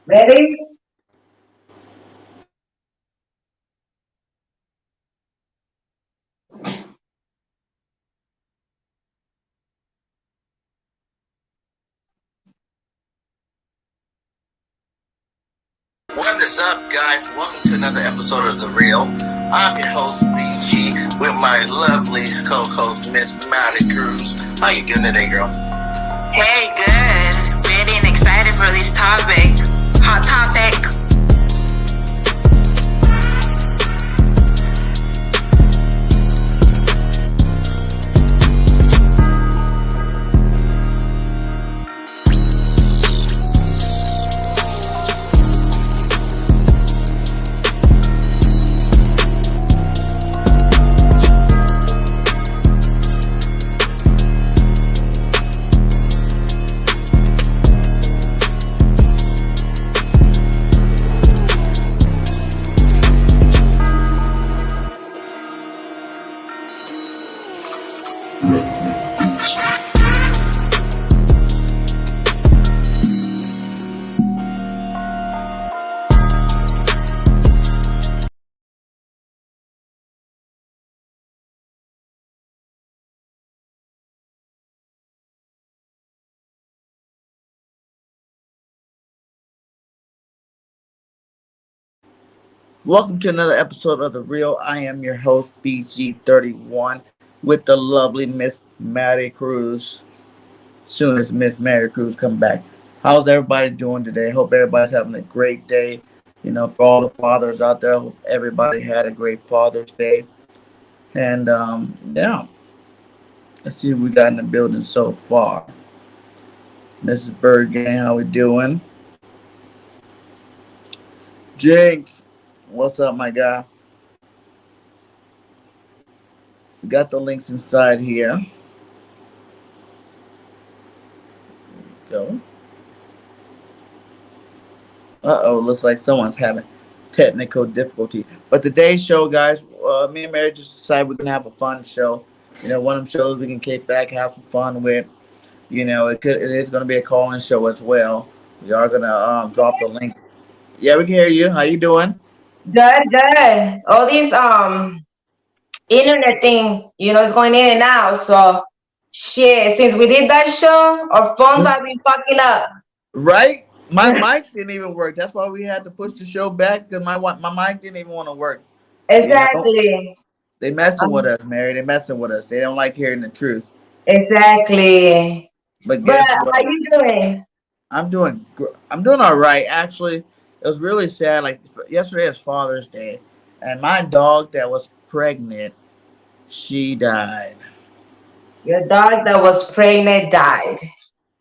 Ready? What is up, guys? Welcome to another episode of The Real. I'm your host, BG, with my lovely co-host, Miss MariCruz. How you doing today, girl? Hey, good. Ready and excited for this topic. Hot topic. Welcome to another episode of The Real. I am your host, BG31, with the lovely Miss MariCruz. Soon as Miss MariCruz come back. How's everybody doing today? Hope everybody's having a great day. You know, for all the fathers out there, hope everybody had a great Father's Day. And yeah, let's see what we got in the building so far. Mrs. Bird Gang, how we doing? Jinx, what's up, my guy? We got the links inside here. Go. Uh-oh, looks like someone's having technical difficulty. But today's show, guys, me and Mary just decided we're going to have a fun show. You know, one of them shows we can kick back, have some fun with. You know, it is going to be a call-in show as well. We are going to drop the link. Yeah, we can hear you. How you doing? Good, good. All these internet thing, is going in and out. So shit, since we did that show, our phones have been fucking up. Right? My mic didn't even work. That's why we had to push the show back because my mic didn't even want to work. Exactly. You know? They messing with us, Mary. They messing with us. They don't like hearing the truth. Exactly. But guess But what? how you doing? I'm doing all right. Actually, it was really sad. Like yesterday is Father's Day, and my dog that was pregnant, she died. Your dog that was pregnant died.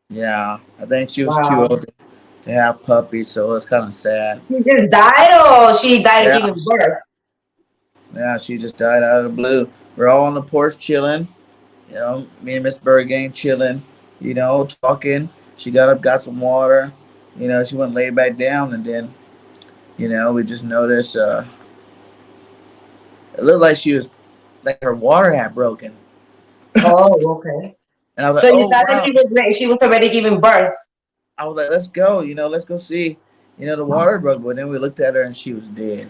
Yeah, I think she was too Wow. old to have puppies, so it's kind of sad. She just died or she died Yeah, giving birth? yeah, she just died out of the blue. We're all on the porch chilling. You know, me and Miss Bergang chilling. You know, talking. She got up, got some water. You know, she went lay back down, and then we just noticed it looked like she was like her water had broken. Oh, okay. And I was So like, you oh thought that wow. she was already giving birth. I was like, let's go, let's go see. The water broke, but then we looked at her and she was dead.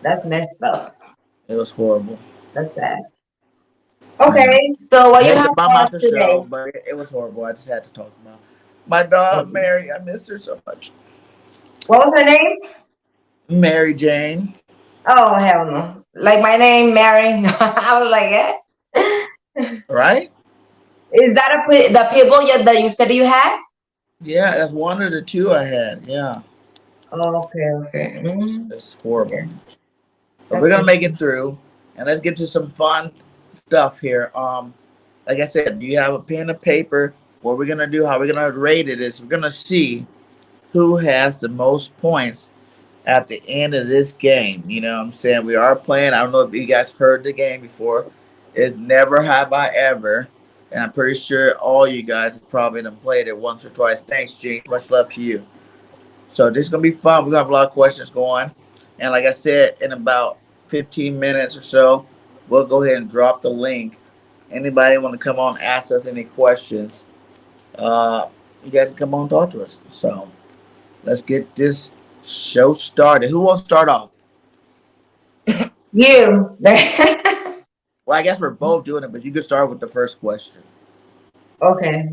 That's messed up. It was horrible. That's sad. Yeah. Okay, so I what you hate have to bum for us out the show, today? but it was horrible. I just had to talk about my dog, Mary. I miss her so much. What was her name? Mary Jane. Oh, hell no. Like my name, Mary. I was like, eh? Right? Is that the people that you said you had? Yeah, that's one of the two I had. Yeah. Oh, okay, okay. It's horrible. Okay. But we're gonna make it through. And let's get to some fun stuff here. Like I said, do you have a pen and paper? What we're gonna do, how we're gonna rate it is we're gonna see who has the most points at the end of this game. You know what I'm saying? We are playing. I don't know if you guys heard the game before. It's Never Have I Ever. And I'm pretty sure all you guys probably done played it once or twice. Thanks, Gene. Much love to you. So this is gonna be fun. We're gonna have a lot of questions going. And like I said, in about 15 minutes or so, we'll go ahead and drop the link. Anybody want to come on, ask us any questions? You guys can come on and talk to us. So Let's get this show started. Who wants to start off? You. Well, I guess we're both doing it, but you can start with the first question. Okay.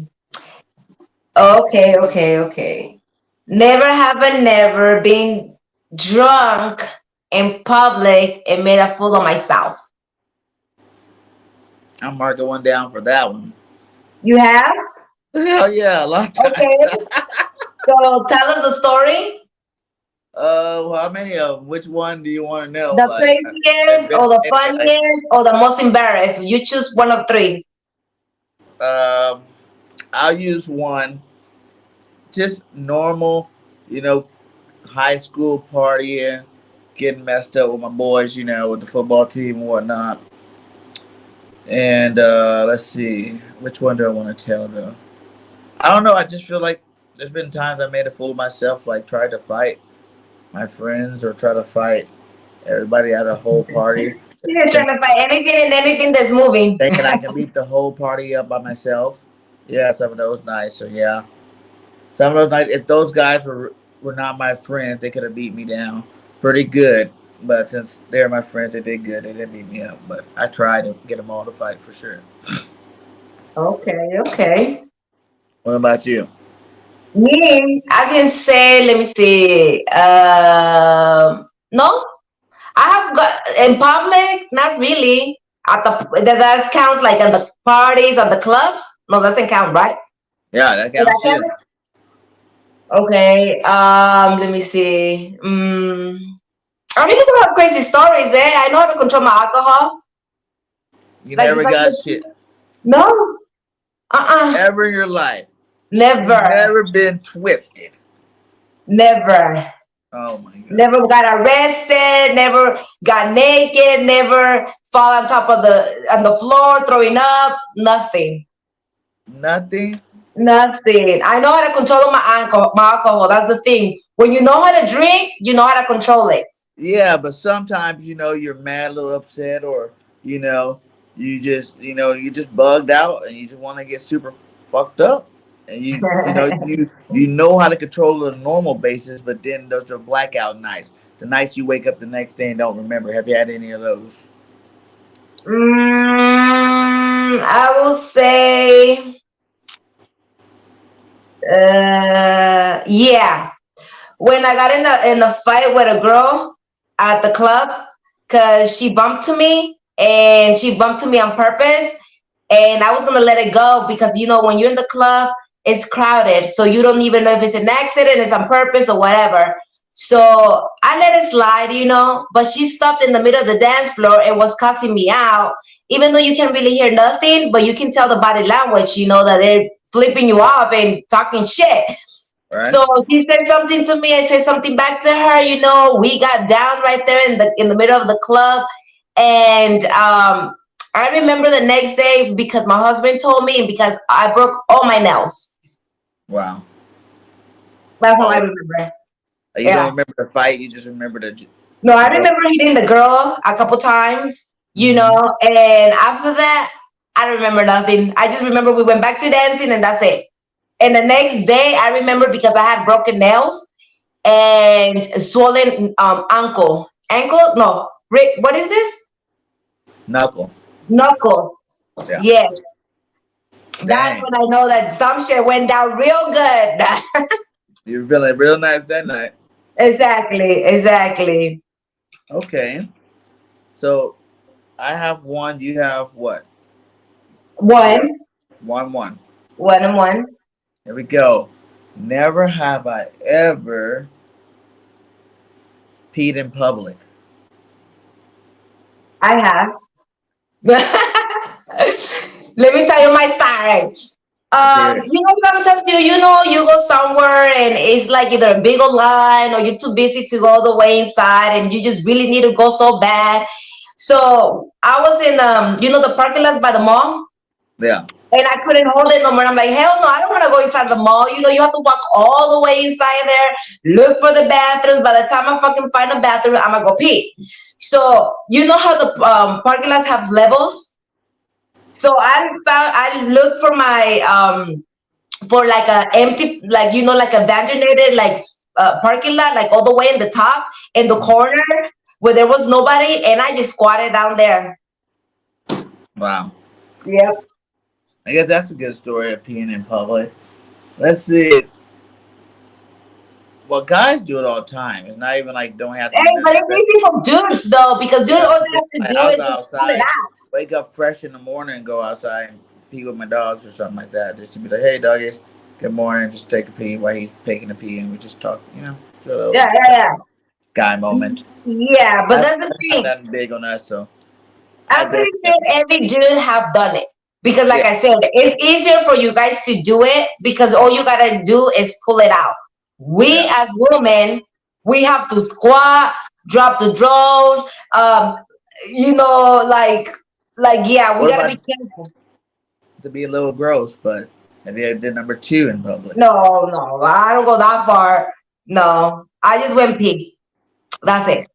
Okay. Never have I never been drunk in public and made a fool of myself. I'm marking one down for that one. You have? Hell yeah, a lot of times. Okay. So tell us the story. How many of them? Which one do you want to know? The Like, craziest or the funniest or the most embarrassed. You choose one of three. I'll use one. Just normal, you know, high school partying, getting messed up with my boys, with the football team and whatnot. And let's see, which one do I want to tell though? I don't know. I just feel like there's been times I made a fool of myself, like tried to fight my friends or try to fight everybody at a whole party. You're trying to fight anything and anything that's moving. Thinking I can beat the whole party up by myself. Yeah, some of those nights. So yeah, some of those nights. If those guys were not my friends, they could have beat me down pretty good. But since they're my friends, they did good. They didn't beat me up. But I tried to get them all to fight for sure. Okay. What about you? Me, I can say, let me see. No, I have got in public, not really. At that counts like at the parties, at the clubs. No, doesn't count, right? Yeah, that Does counts that too. count? Okay. Let me see. I really don't have crazy stories. I know how to control my alcohol. You Like, never if I got could- shit No. ever in your life. Never. You've never been twisted. Never. Oh my god. Never got arrested. Never got naked. Never fall on top of the floor throwing up. Nothing. Nothing. Nothing. I know how to control my alcohol. That's the thing. When you know how to drink, you know how to control it. Yeah, but sometimes you're mad, a little upset, or you just bugged out and you just want to get super fucked up, and you know how to control it on a normal basis, but then those are blackout nights. The nights you wake up the next day and don't remember. Have you had any of those? I will say, yeah. When I got in a fight with a girl at the club, cause she bumped to me and she bumped to me on purpose, and I was gonna let it go because when you're in the club, it's crowded, so you don't even know if it's an accident, it's on purpose or whatever. So I let it slide, but she stopped in the middle of the dance floor and was cussing me out, even though you can't really hear nothing, but you can tell the body language, that they're flipping you off and talking shit. Right. So she said something to me. I said something back to her. We got down right there in the middle of the club, and I remember the next day because my husband told me, and because I broke all my nails. Wow. That's how I remember. You don't remember the fight. You just remember the. No, I remember hitting the girl a couple times. And after that, I don't remember nothing. I just remember we went back to dancing, and that's it. And the next day, I remember because I had broken nails and swollen ankle. Ankle? No. What is this? Knuckle. Knuckle. Yeah. Yes. That's when I know that some shit went down real good. You were feeling real nice that night. Exactly. Okay. So I have one. You have what? One. 1-1. 1-1. Here we go. Never have I ever peed in public. I have. Let me tell you my story. Sometimes you go somewhere and it's like either a big old line or you're too busy to go all the way inside and you just really need to go so bad. So I was in the parking lots by the mall. Yeah. And I couldn't hold it no more. I'm like, hell no, I don't want to go inside the mall. You have to walk all the way inside there, look for the bathrooms. By the time I fucking find a bathroom, I'm going to go pee. So, you know how the parking lots have levels? So I looked for my, for like a empty, like, like a ventilated, like parking lot, like all the way in the top, in the corner where there was nobody, and I just squatted down there. Wow. Yep. I guess that's a good story of peeing in public. Let's see. Well, guys do it all the time. It's not even like don't have to be Hey, but it's necessary. easy for dudes though, because dudes Yeah, all I'm they saying, have to like, do I'll is go just pull it outside, out. wake up fresh in the morning, and go outside and pee with my dogs or something like that. Just to be like, hey, doggies, good morning. Just take a pee while he's taking a pee, and we just talk. Do a little Yeah, yeah, guy yeah. moment. Yeah, but that's the That's not thing. nothing big on us, so I I'm pretty sure definitely, every dude have done it. Because like yeah, I said, it's easier for you guys to do it because all you gotta do is pull it out. We yeah. as women, we have to squat, drop the drawers, yeah, we What gotta be about careful. to be a little gross? But have you ever did number two in public? No, no, I don't go that far. No, I just went pee. That's it.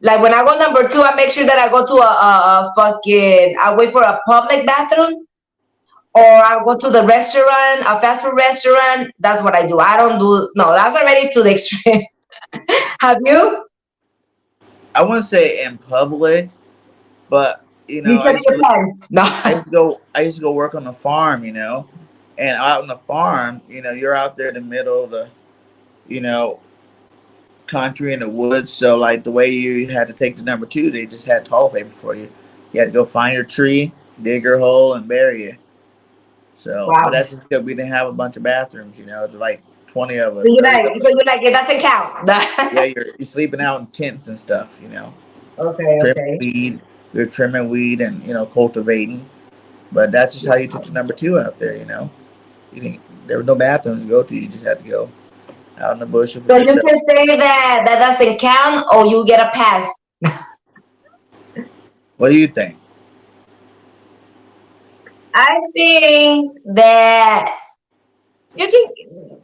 Like when I go number two, I make sure that I go to I wait for a public bathroom, or I go to the restaurant, a fast food restaurant. That's what I do. I don't do, no, that's already to the extreme. Have you? I wouldn't say in public, but You I said used your to pants. No. I used to go work on the farm, and out on the farm, you're out there in the middle of the, you know, country in the woods. So like the way you had to take the number two, they just had toilet paper for you. You had to go find your tree, dig your hole, and bury it. So, but Wow. that's just because we didn't have a bunch of bathrooms. It's like 20 of So us, you're 30 like, of us. so you're like, it doesn't count. Yeah, you're sleeping out in tents and stuff. Okay, Trimming okay. weed. You're trimming weed and cultivating. But that's just how you took the number two out there. You didn't. There was no bathrooms to go to. You just had to go out in the bush with So you yourself. can say that that doesn't count, or you get a pass. What do you think? I think that you can.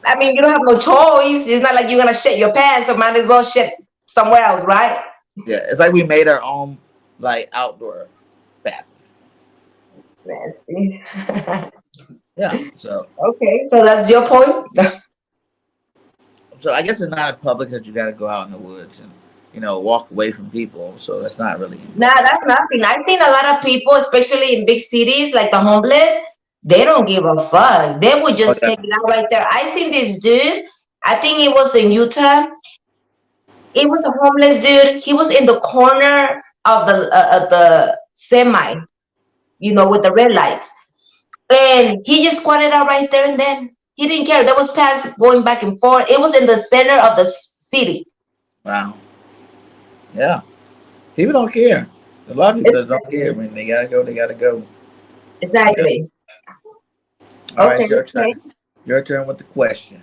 I mean, you don't have no choice. It's not like you're gonna shit your pants, so might as well shit somewhere else, right? Yeah, it's like we made our own like outdoor bathroom. Nasty. Yeah, so Okay, so that's your point. I guess it's not in public because you got to go out in the woods and walk away from people. So that's not really in Nah, public. that's nothing. I've seen a lot of people, especially in big cities like the homeless, they don't give a fuck. They would Oh just yeah, take it out right there. I seen this dude, I think it was in Utah. It was a homeless dude. He was in the corner of the semi, with the red lights. And he just squatted out right there and then. He didn't care. There was paths going back and forth. It was in the center of the city. wow, yeah. People don't care. A lot of people that don't care. I mean, they gotta go. They gotta go. Yeah. Exactly. All right, Okay, it's your turn. okay. Your turn with the question.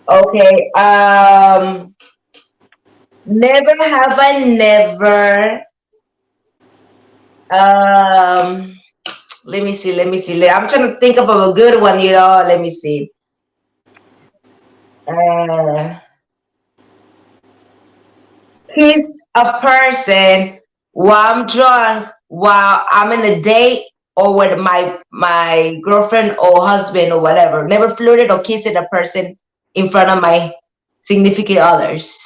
Okay. Never have I never. Um, let me see. Let me see. I'm trying to think of a good one. Let me see. Uh, kiss a person while I'm drunk, while I'm in a date, or with my girlfriend or husband or whatever. Never flirted or kissed a person in front of my significant others.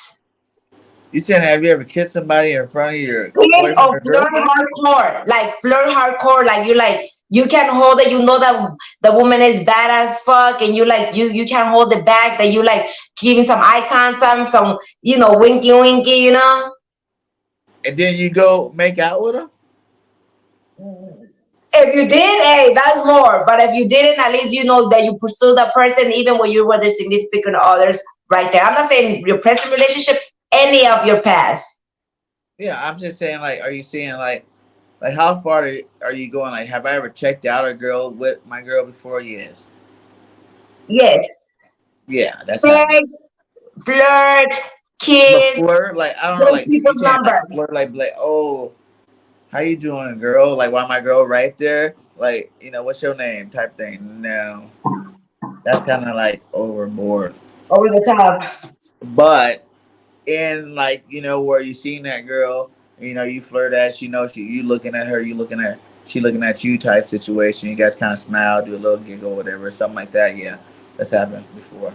You said, have you ever kissed somebody in front of your Flirt boyfriend or or flirt girlfriend? hardcore, like flirt hardcore, like you can't hold it. You know that the woman is bad as fuck, and you can't hold it back. That you like giving some eye contact, some winky winky. And then you go make out with them? If you did, hey, that's more. But if you didn't, at least you know that you pursue that person even when you were the significant others right there. I'm not saying your present relationship, any of your past. Yeah, I'm just saying, like, are you saying like how far are you going? Like, have I ever checked out a girl with my girl before? Yes. Yes. Yeah, that's happened. Flirt, flirt, But kiss, flirt, like I don't know, get like you people's saying like number. flirt, like oh, how you doing, girl? Like, why my girl right there? Like, what's your name? Type thing. No, that's kind of like overboard. Over the top. But in like where you seen that girl, you flirt at, you looking at her, she looking at you type situation. You guys kind of smile, do a little giggle, whatever, something like that. Yeah, that's happened before.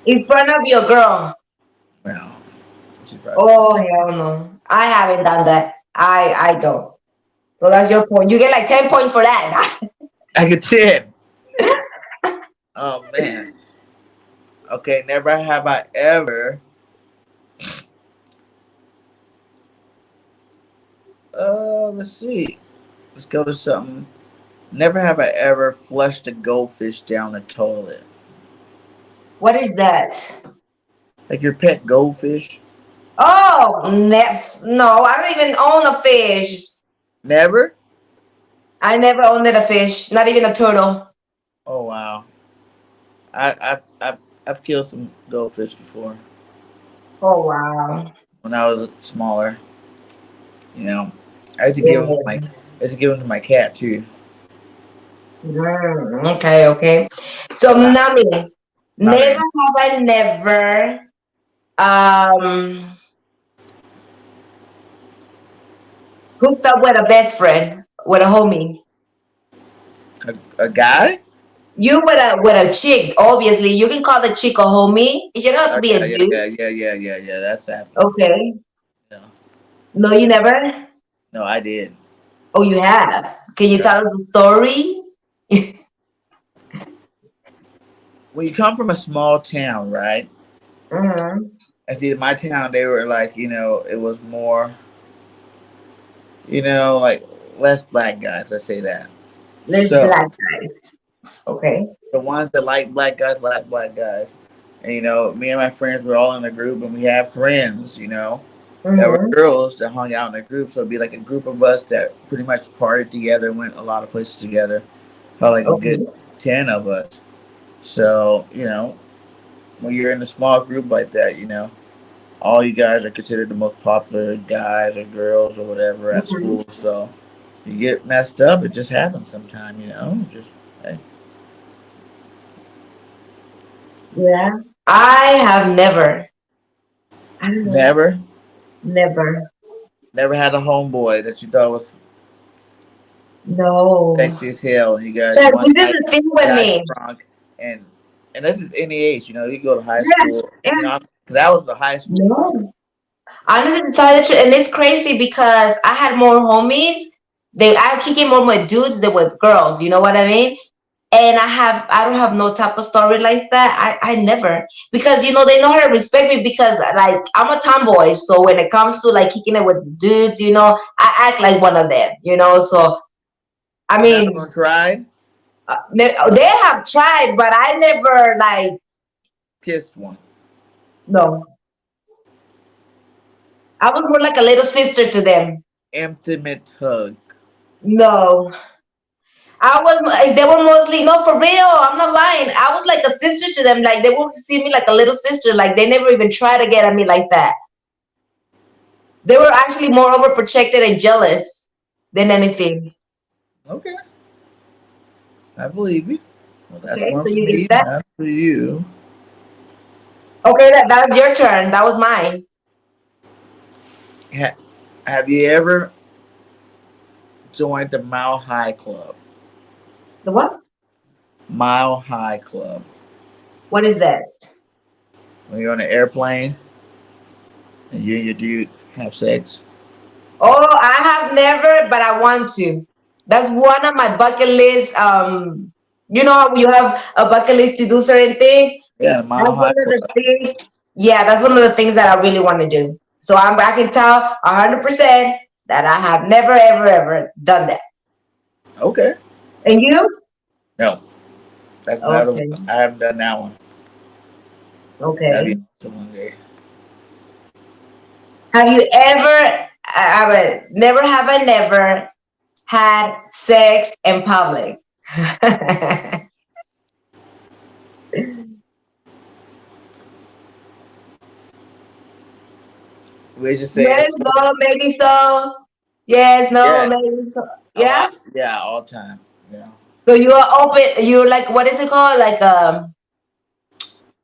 In front of your girl. Well, she probably said, Oh hell no. I haven't done that. I don't. So that's your point. You get like 10 points for that. I get 10. Oh man. Okay, never have I ever. Let's see. Let's go to something. Never have I ever flushed a goldfish down the toilet. What is that? Like your pet goldfish. Oh, no, I don't even own a fish. Never. I never owned a fish, not even a turtle. Oh wow. I've killed some goldfish before Oh wow. when I was smaller. You know, I had to give them to my Yeah. I had to give them to my cat too. Okay, okay. So Not, Nami, not never right have I never um hooked up with a best friend, with a homie. now. A guy? You with a chick, obviously. You can call the chick a homie. It should not have to be a Yeah, dude. yeah, yeah, yeah, yeah, yeah. That's happened. Okay. Yeah. No, you never? No, I did. Oh, you have. Can you Yeah. tell us the story? When you come from a small town, right? Mm-hmm. And see, in my town, they were like, it was more, like less black guys. Let's say that. Let's So black guys. Okay. the ones that like black guys. And me and my friends were all in a group, and we had friends, that were Mm-hmm. girls that hung out in a group. So it'd be like a group of us that pretty much partied together, went a lot of places together. Probably like a good Okay. 10 of us. So when you're in a small group like that, all you guys are considered the most popular guys or girls or whatever at Mm-hmm. school. So you get messed up. It just happens sometime, Just hey, Yeah. I have never. I don't know. never, Never. never had a homeboy that you thought was No. sexy as hell. And you guys Yeah, one you did night the thing with got me. drunk, and this is any age. You go to high Yeah. school. Yeah. That was the high school for me. No. Honestly, to tell you the truth, and it's crazy because I had more homies. I kicking more with dudes than with girls. You know what I mean? And I don't have no type of story like that. I never, because they know how to respect me because like I'm a tomboy. So when it comes to like kicking it with the dudes, I act like one of them. So I None of them mean, tried. they have tried, but I never like Kissed one. no. I was more like a little sister to them. Intimate hug. No. They were mostly, no, for real. I'm not lying. I was like a sister to them. Like they would see me like a little sister. Like they never even try to get at me like that. They were actually more overprotected and jealous than anything. Okay, I believe you. Well, that's Okay, one so for you get me. that. Not for you. Okay, that was your turn. That was mine. Ha- have you ever joined the Mile High Club? The what? Mile High Club. What is that? When you're on an airplane and you and your dude have sex. Oh, I have never, but I want to. That's one of my bucket list. You know how you have a bucket list to do certain things. Yeah, the That's Mile one High of the Club. things. Yeah, that's one of the things that I really want to do. So I can tell 100% that I have never, ever, ever done that. Okay. And you? No, that's another Okay. one. I haven't done that one. That'd Okay. be awesome one day. Have you ever? Never have I never had sex in public. We just say Yes, it's no, maybe so. Yes, no, yes. maybe so. A Yeah. lot. Yeah, all the time. Yeah. So you are open. You're like, what is it called? Like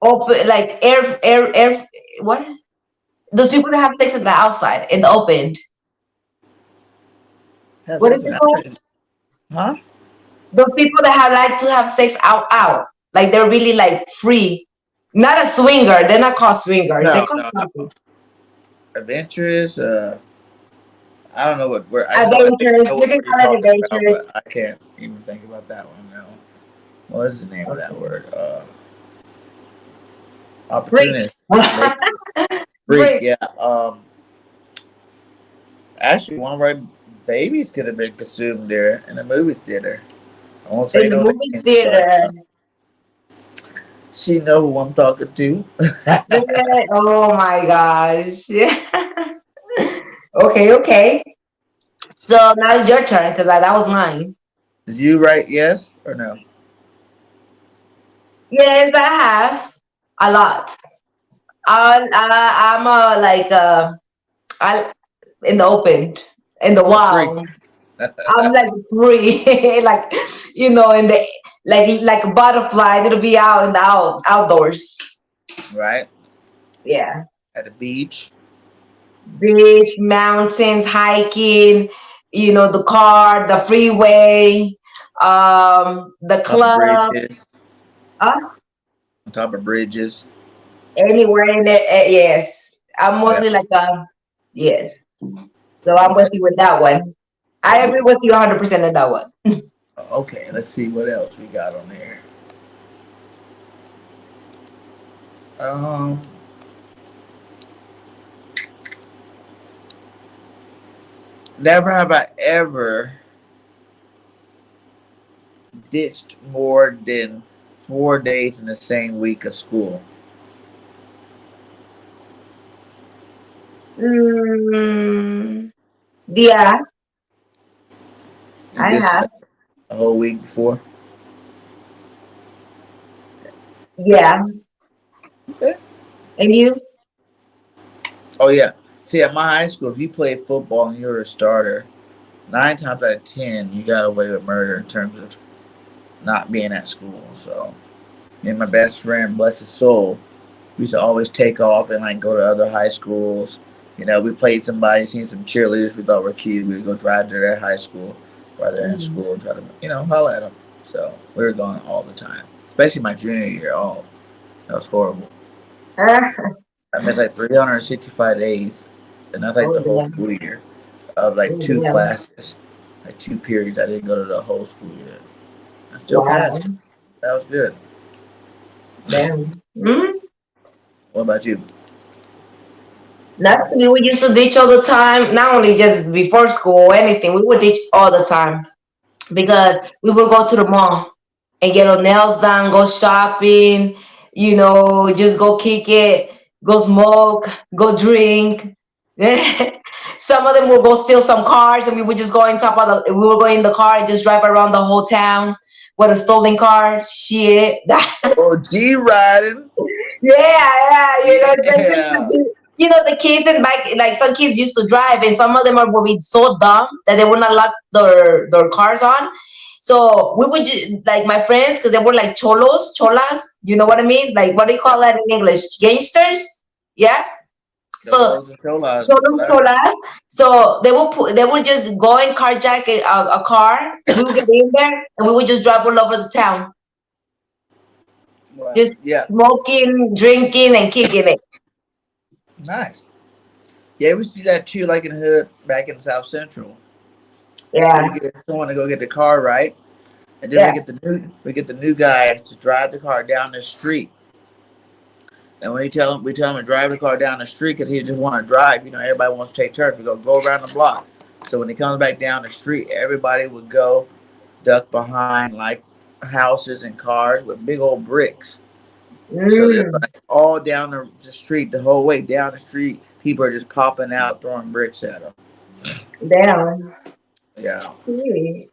open, like air. What? Those people that have sex in the outside, in the open. Have What is sex it with called? Huh? Those people that have like to have sex out. Like they're really like free. Not a swinger. They're not called swingers. They're No, called no, no. something. Adventurous. I don't know what word. I think I Adventurous. know You what can word you're call it talking about, adventurous. but I can't even think about that one now. What is the name of that Okay. word? Freak. Opportunist. Maybe freak. Freak. Yeah. Actually, one of our babies could have been consumed there in a movie theater. I won't say In the no movie names, but theater. she know who I'm talking to. Yeah. Oh my gosh. Yeah. Okay, okay. So now it's your turn because that was mine. Did you write yes or no? Yes, I have a lot. I'm like I in the open, in the A freak, wild. I'm like free, like in the like a butterfly. It'll be out in the outdoors. right? Yeah, At the beach, beach, mountains, hiking. The car, the freeway, the top of club. bridges, Uh, on top of bridges. Anywhere in there. Yes, I'm Yeah. mostly like yes. So I'm with Okay. you with that one. I Cool. agree with you 100% on that one. Okay. Let's see what else we got on there. Um. Never have I ever ditched more than 4 days in the same week of school. Mm, yeah, You I ditched have. a whole week before. Yeah, Okay. and you? Oh yeah. See, at my high school, if you played football and you were a starter, 9 times out of 10, you got away with murder in terms of not being at school. So, me and my best friend, bless his soul, we used to always take off and like go to other high schools. We played somebody, seen some cheerleaders we thought were cute. We'd go drive to their high school while they're in Mhm. school and try to, holler at them. So we were going all the time, especially my junior year. Oh, that was horrible. Ah, I missed like 365 days, and that's like oh the whole damn, school year of like oh two damn, classes, like 2 periods. I didn't go to the whole school year. I still wow, passed. That was good. damn. Mm, What about you? nothing. We used to ditch all the time. Not only just before school or anything. We would ditch all the time because we would go to the mall and get our nails done, go shopping. Just go kick it, go smoke, go drink. Some of them will go steal some cars, and we would just go on top of the. We were going in the car and just drive around the whole town with a stolen car. Shit. Oh, G riding. Yeah, Yeah. the kids in back, like some kids used to drive, and some of them are will be so dumb that they would not lock their cars on. So we would like my friends, because they were like cholas. You know what I mean? Like, what do you call that in English? Gangsters? Yeah. So Cholos and cholas, cholos, whatever. cholas. So they would just go and carjack a car. We would get in there, and we would just drive all over the town, Well, just yeah, smoking, drinking, and kicking it. nice. Yeah, we used to do that too, like in the hood back in South Central. Yeah, We get someone to go get the car right, and then yeah. we get the new guy to drive the car down the street. And when we tell him to drive the car down the street because he just want to drive. Everybody wants to take turns. We go around the block. So when he comes back down the street, everybody would go duck behind like houses and cars with big old bricks. So they're Mm, like all down the street, the whole way down the street. People are just popping out, throwing bricks at them. damn. Yeah. Sweet.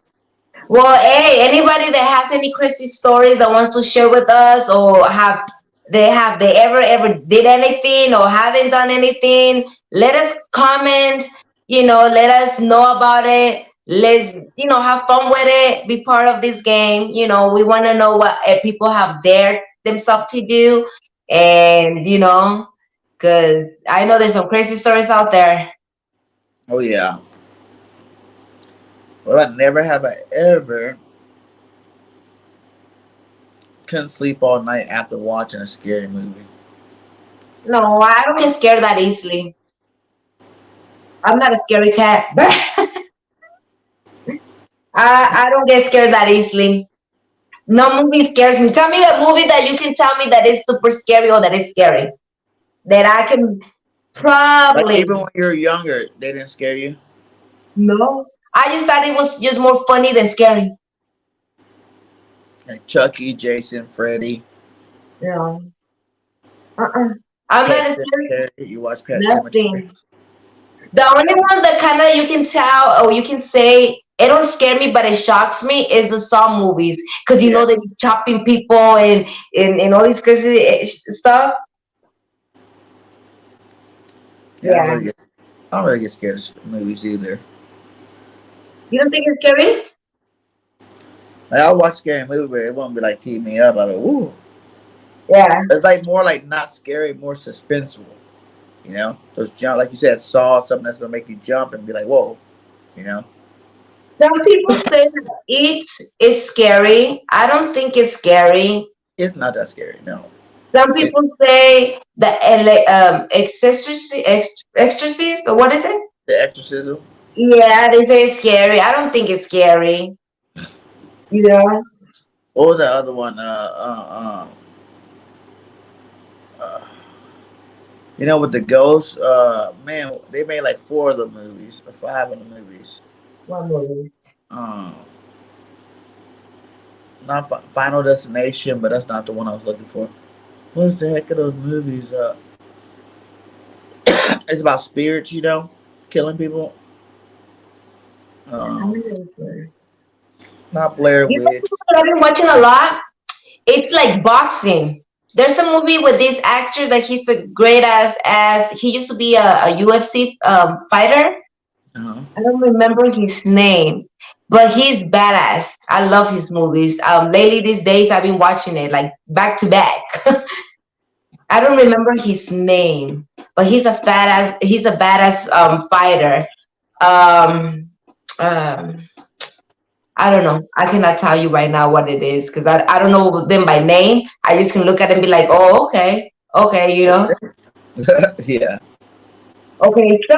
Well, hey, anybody that has any crazy stories that wants to share with us, or have they ever did anything or haven't done anything, let us comment, let us know about it. Let's, have fun with it, be part of this game. We want to know what people have dared themselves to do. And, because I know there's some crazy stories out there. Oh yeah. Well, I never have I ever couldn't sleep all night after watching a scary movie. No, I don't get scared that easily. I'm not a scary cat. I don't get scared that easily. No movie scares me. Tell me a movie that you can tell me that is super scary or that is scary. That I can Like probably even when you were younger, they didn't scare you. no. I just thought it was just more funny than scary. Like Chucky, Jason, Freddy, No. Uh-uh. I'm Pet not a scary Cemetery. You watch Pet Cemetery. nothing. The only ones that kind of you can tell or you can say it don't scare me, but it shocks me is the Saw movies because you Yeah, know they're chopping people and all these crazy stuff. yeah. Yeah, I don't really get scared of movies either. you don't think it's scary? Like I'll watch a scary movie, but it won't be like keep me up. I'm like, ooh. Yeah. It's like more like not scary, more suspenseful. You know, those jump like you said, saw something that's gonna make you jump and be like, whoa. You know, Some people say that it is scary. I don't think it's scary. it's not that scary. No, Some it, people say the exorcist or what is it? the exorcism. Yeah, they say it's scary. I don't think it's scary. You know? What was the other one? Uh, you know, with the ghosts. Man, they made like 4 of the movies or 5 of the movies. One movie. Um, not Final Destination, but that's not the one I was looking for. What's the heck of those movies? It's about spirits, you know, killing people. I'm Um, not sure. not Blair You know Witch. what I've been watching a lot? It's like boxing. There's a movie with this actor that he's a great as he used to be a UFC fighter. Uh-huh. I don't remember his name, but he's badass. I love his movies. Lately these days I've been watching it like back to back. I don't remember his name, but he's a badass fighter. Um, um, I don't know. I cannot tell you right now what it is because I don't know them by name. I just can look at it and be like, oh, okay, okay, you know. Yeah. Okay, so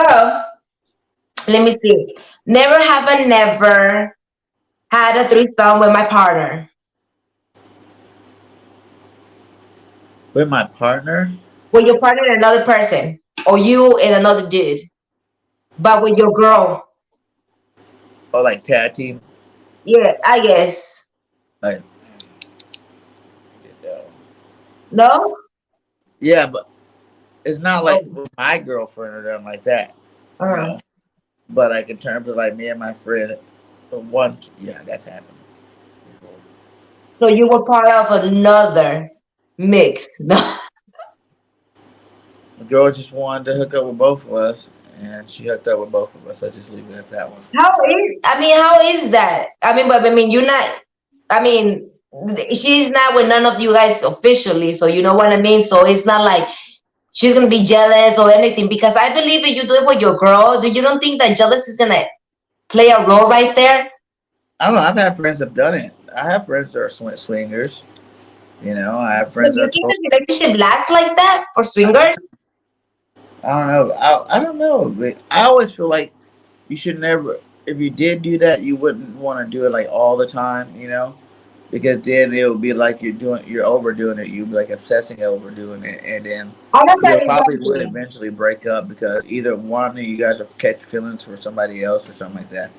let me see. Never have I never had a threesome with my partner. With my partner, With your partner and another person, or you and another dude, but with your girl. or like tag team. Yeah, I guess. Like, you know. No? Yeah, but it's not like Oh, with my girlfriend or nothing like that. uh, No. But like in terms of like me and my friend, yeah, that's happened. Before. so you were part of another mix. No. The girl just wanted to hook up with both of us, and she hooked up with both of us. I just leave it at that one. How is that? But I mean, you're not, I mean, she's not with none of you guys officially, so you know what I mean? So it's not like she's gonna be jealous or anything because I believe if you do it with your girl, you don't think that jealous is gonna play a role right there? I don't know. I've had friends that've done it. I have friends that are swingers. You know, I have But friends do that you are think told. the relationship lasts like that for I, swingers? I don't know. I don't know. But I always feel like you should never. If you did do that, you wouldn't want to do it like all the time. You know, because then it would be like you're overdoing it. You'd be like obsessing over doing it, and then I'm gonna you tell you probably would something. eventually break up because either one of you guys will catch feelings for somebody else or something like that.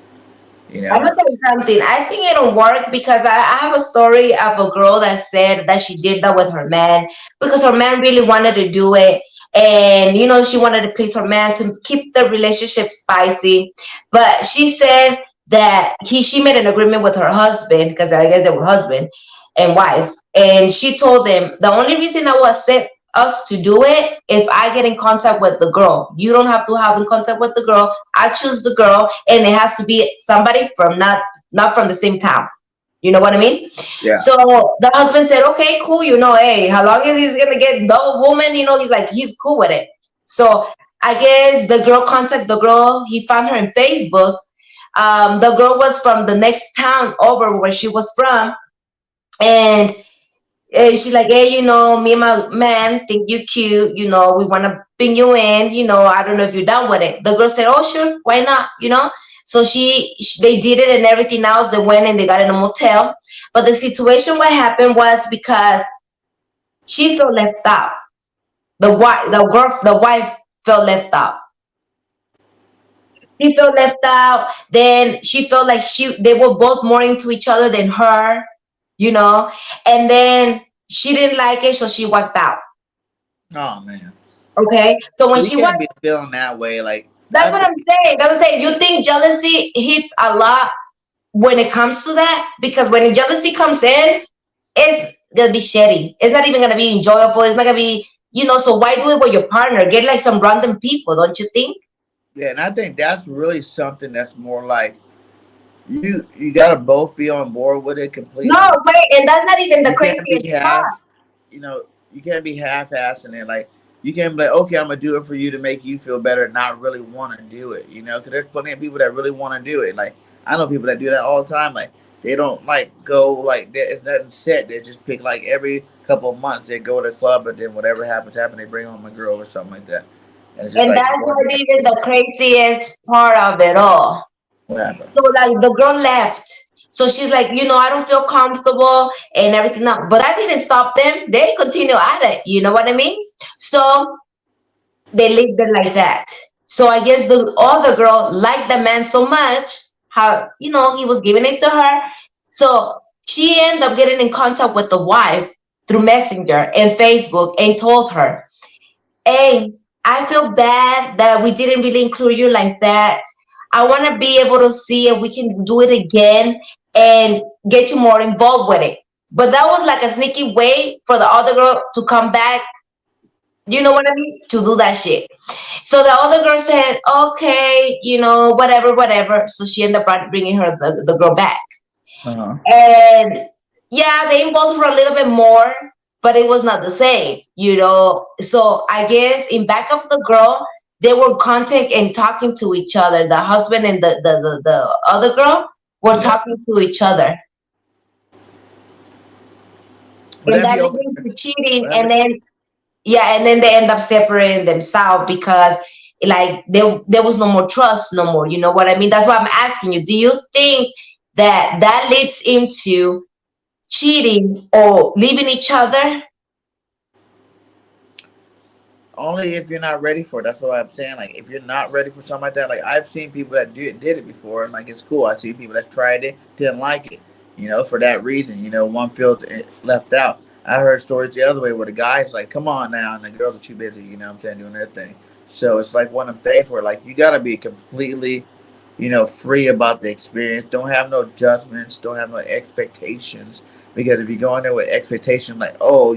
You I'm know. gonna tell you something. I think it'll work because I have a story of a girl that said that she did that with her man because her man really wanted to do it. And she wanted to please her man to keep the relationship spicy. But she said that she made an agreement with her husband because I guess they were husband and wife. And she told them the only reason I will accept us to do it if I get in contact with the girl. You don't have to have in contact with the girl. I choose the girl, and it has to be somebody from not from the same town. You know what I mean? Yeah. So the husband said, "Okay, cool. Hey, how long is he's gonna get no woman? He's like he's cool with it." So I guess the girl contacted the girl. He found her in Facebook. The girl was from the next town over where she was from, and she's like, hey, me and my man think you cute. We want to bring you in. I don't know if you're down with it. The girl said, oh, sure, why not? So they did it and everything else. They went and they got in a motel. But the situation, what happened was because she felt left out. The wife felt left out. She felt left out. Then she felt like they were both more into each other than her, you know. And then she didn't like it, so she walked out. Oh man. Okay, so when You she can't walked, be feeling that way. Like that's I what I'm think, saying. That's what I'm saying. You think jealousy hits a lot when it comes to that? Because when jealousy comes in, it's gonna be shitty. It's not even gonna be enjoyable. It's not gonna be, So why do it with your partner? Get like some random people, don't you think? yeah, and I think that's really something that's more like you gotta both be on board with it No, completely. wait, and that's not even the You can't craziest be part. half, you can't be half-assing it. Like you can't be like, okay, I'm gonna do it for you to make you feel better, and not really want to do it. Because there's plenty of people that really want to do it. Like I know people that do that all the time. Like they don't like go like it's nothing set. They just pick like every couple of months they go to the club, but then whatever happens, They bring home a girl or something like that, and it's just And like that's one not thing. even the craziest part of it all. What happened? So like the girl left. So she's like, I don't feel comfortable and everything else. But I didn't stop them. They continue at it. You know what I mean? So they lived it like that. So I guess the other girl liked the man so much, how he was giving it to her. So she ended up getting in contact with the wife through Messenger and Facebook and told her, hey, I feel bad that we didn't really include you like that. I want to be able to see if we can do it again and get you more involved with it. But that was like a sneaky way for the other girl to come back. You know what I mean? To do that shit. So the other girl said, okay, whatever, whatever. So she ended up bringing the girl back. Uh huh. And yeah, they involved her a little bit more, but it was not the same. So I guess in back of the girl, they were contacting and talking to each other. The husband and the other girl were Yeah. talking to each other. And Whatever that you led over into cheating. whatever. And then, yeah, and then they end up separating themselves because like there was no more trust no more. You know what I mean? That's why I'm asking you, do you think that leads into cheating or leaving each other? Only if you're not ready for it. That's what I'm saying. Like if you're not ready for something like that, like I've seen people that did it before, and like it's cool. I see people that tried it, didn't like it. For that reason. One feels left out. I heard stories the other way where the guys like, come on now, and the girls are too busy. What I'm saying, doing their thing. So it's like one of them things where like you gotta be completely, free about the experience. Don't have no judgments. Don't have no expectations. Because if you go in there with expectations like, oh,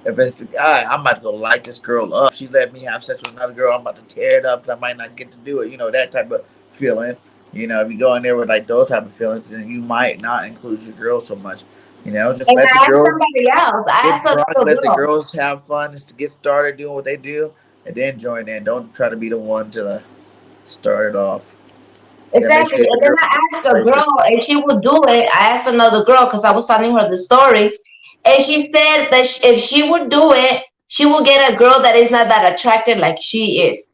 if it's the guy, I'm about to go light this girl up. She let me have sex with another girl. I'm about to tear it up because I might not get to do it. That type of feeling. If you go in there with like those type of feelings, then you might not include your girl so much. Just And let the I asked girls somebody else. I get asked drunk, another let the girl. girls have fun, just to get started doing what they do, and then join in. Don't try to be the one to start it off. Yeah, make Exactly. sure And your then girl I asked a places. girl and she would do it. I asked another girl because I was telling her the story. And she said that if she would do it, she will get a girl that is not that attractive like she is.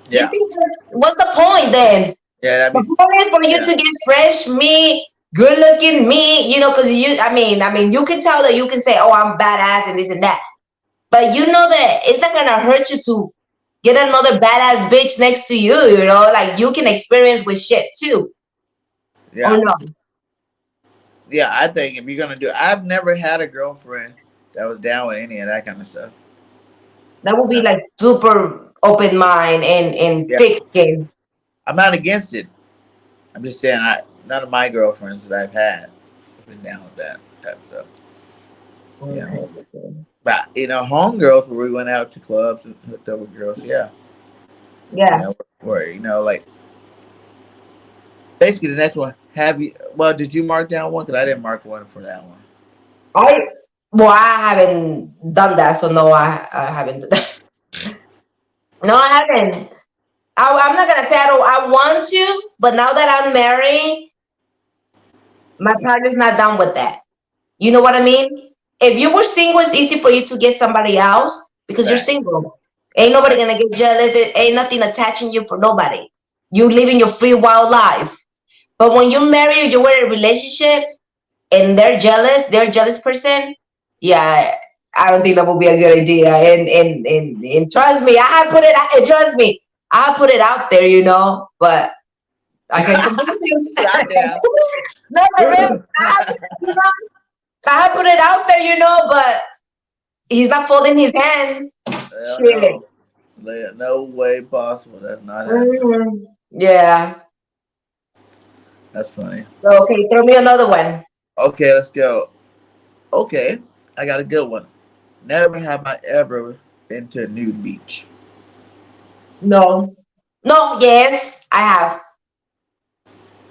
You Yeah, think what's the point then? yeah, that'd The be point is for you yeah. to get fresh me, good looking me, because I mean, you can tell that you can say, oh, I'm badass and this and that. But you know that it's not gonna hurt you to get another badass bitch next to you, like you can experience with shit too. Or Yeah. no. Yeah, I think if you're gonna do, I've never had a girlfriend that was down with any of that kind of stuff. That would be No. like super open mind and Yeah, thick skin. I'm not against it. I'm just saying, none of my girlfriends that I've had have been down with that type of stuff. Yeah, but homegirls where we went out to clubs and hooked up with girls. Yeah, Yeah. where like basically the next one. Have you? Well, did you mark down one? Because I didn't mark one for that one. I well, I haven't done that, so no, I haven't done that. No, I haven't. I'm not gonna say I don't. I want to, but now that I'm married, my partner's not down with that. You know what I mean? if you were single, it's easy for you to get somebody else because you're Facts. single. Ain't nobody Facts. gonna get jealous. It ain't nothing attaching you for nobody. You living your free wild life. But when you marry, you were in a relationship, and they're a jealous person. Yeah, I don't think that would be a good idea. And trust me, trust me, I put it out there, but I can convince you. Goddamn. No, for real. You know, I put it out there, but he's not folding his hand. Hell Shit. no. No way possible. That's not happening. Yeah. That's funny. Okay, throw me another one. Okay, let's go. Okay, I got a good one. Never have I ever been to a nude beach. No. No, yes, I have.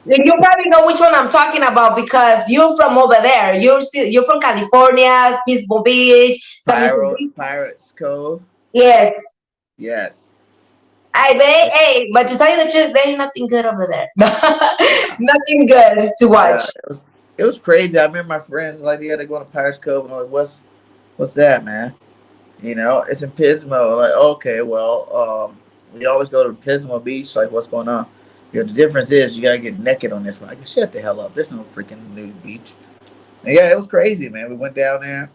You probably know which one I'm talking about because you're from over there. You're from California, Peaceful Beach, San Luis Beach. Pirates Cove. Yes. Yes. But to tell you the truth, there ain't nothing good over there. Yeah. Nothing good to Yeah. watch. It was crazy. I remember my friends like, yeah, they're going to Pirates Cove, and I'm like, what's that, man? It's in Pismo. Like, okay, well, we always go to Pismo Beach. Like, what's going on? The difference is you gotta get naked on this one. Like, shut the hell up. There's no freaking nude beach. And yeah, it was crazy, man. We went down there.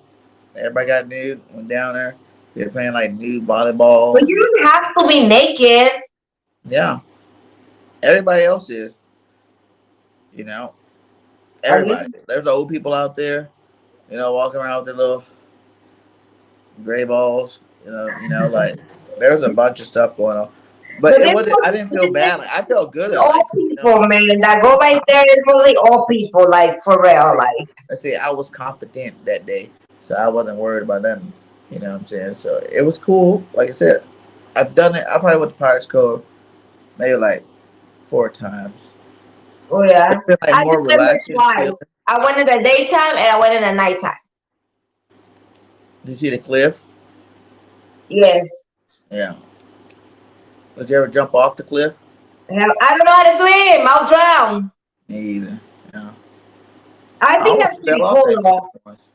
Everybody got nude. Went down there. They were playing like nude But volleyball. you don't have to be naked. Yeah, everybody else is. You know, Are you? everybody. There's old people out there. Walking around with their little gray balls. Like there's a bunch of stuff going on. But But it wasn't. I didn't feel bad. Like, I felt good at all like people, man, that go right there is mostly all people, like for real, like like. I say, I was confident that day, so I wasn't worried about nothing. You know what I'm saying? So it was cool. Like I said, I've done it. I probably went to Pirates Cove maybe like 4 times. Oh yeah, It's been like I more just went there relaxing, twice. chilling. I went in the daytime and I went in the nighttime. Did you see the cliff? Yeah. Yeah. Did you ever jump off the cliff? Hell, I don't know how to swim. I'll drown. Me either. Yeah. I I think that's almost pretty fell off cool that cliff though. once.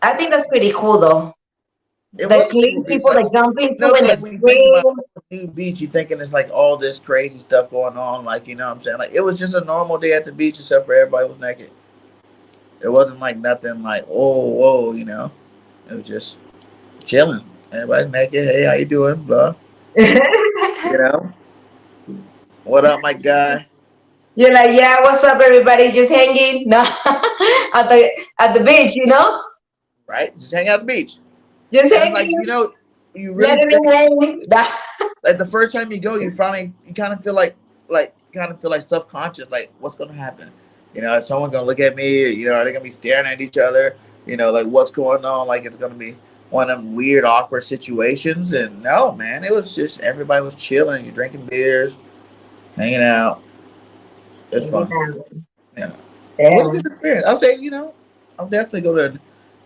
I think that's pretty cool though. It The was a cool clean beach. people Like, that jump into 'cause and like it's when you think about green. the new beach, you thinking it's like all this crazy stuff going on. Like, what I'm saying? Like, it was just a normal day at the beach except for everybody was naked. It wasn't like nothing like, oh, whoa. It was just chilling. Everybody's naked. Hey, how you doing? Blah. You know? What up, my guy? You're like, yeah, what's up, everybody? Just hanging, no, at the beach, Right? Just hang out at the beach. just And it's like, hanging, you really letting think it hang. like the first time you go, you kind of feel like subconscious, like what's gonna happen? Is someone gonna look at me? Are they gonna be staring at each other? Like what's going on? Like it's gonna be one of them weird, awkward situations. And no, man, it was just everybody was chilling. You drinking beers, hanging out. It's fun. Yeah, it was a Damn. good experience. I'll say, I'll definitely go to.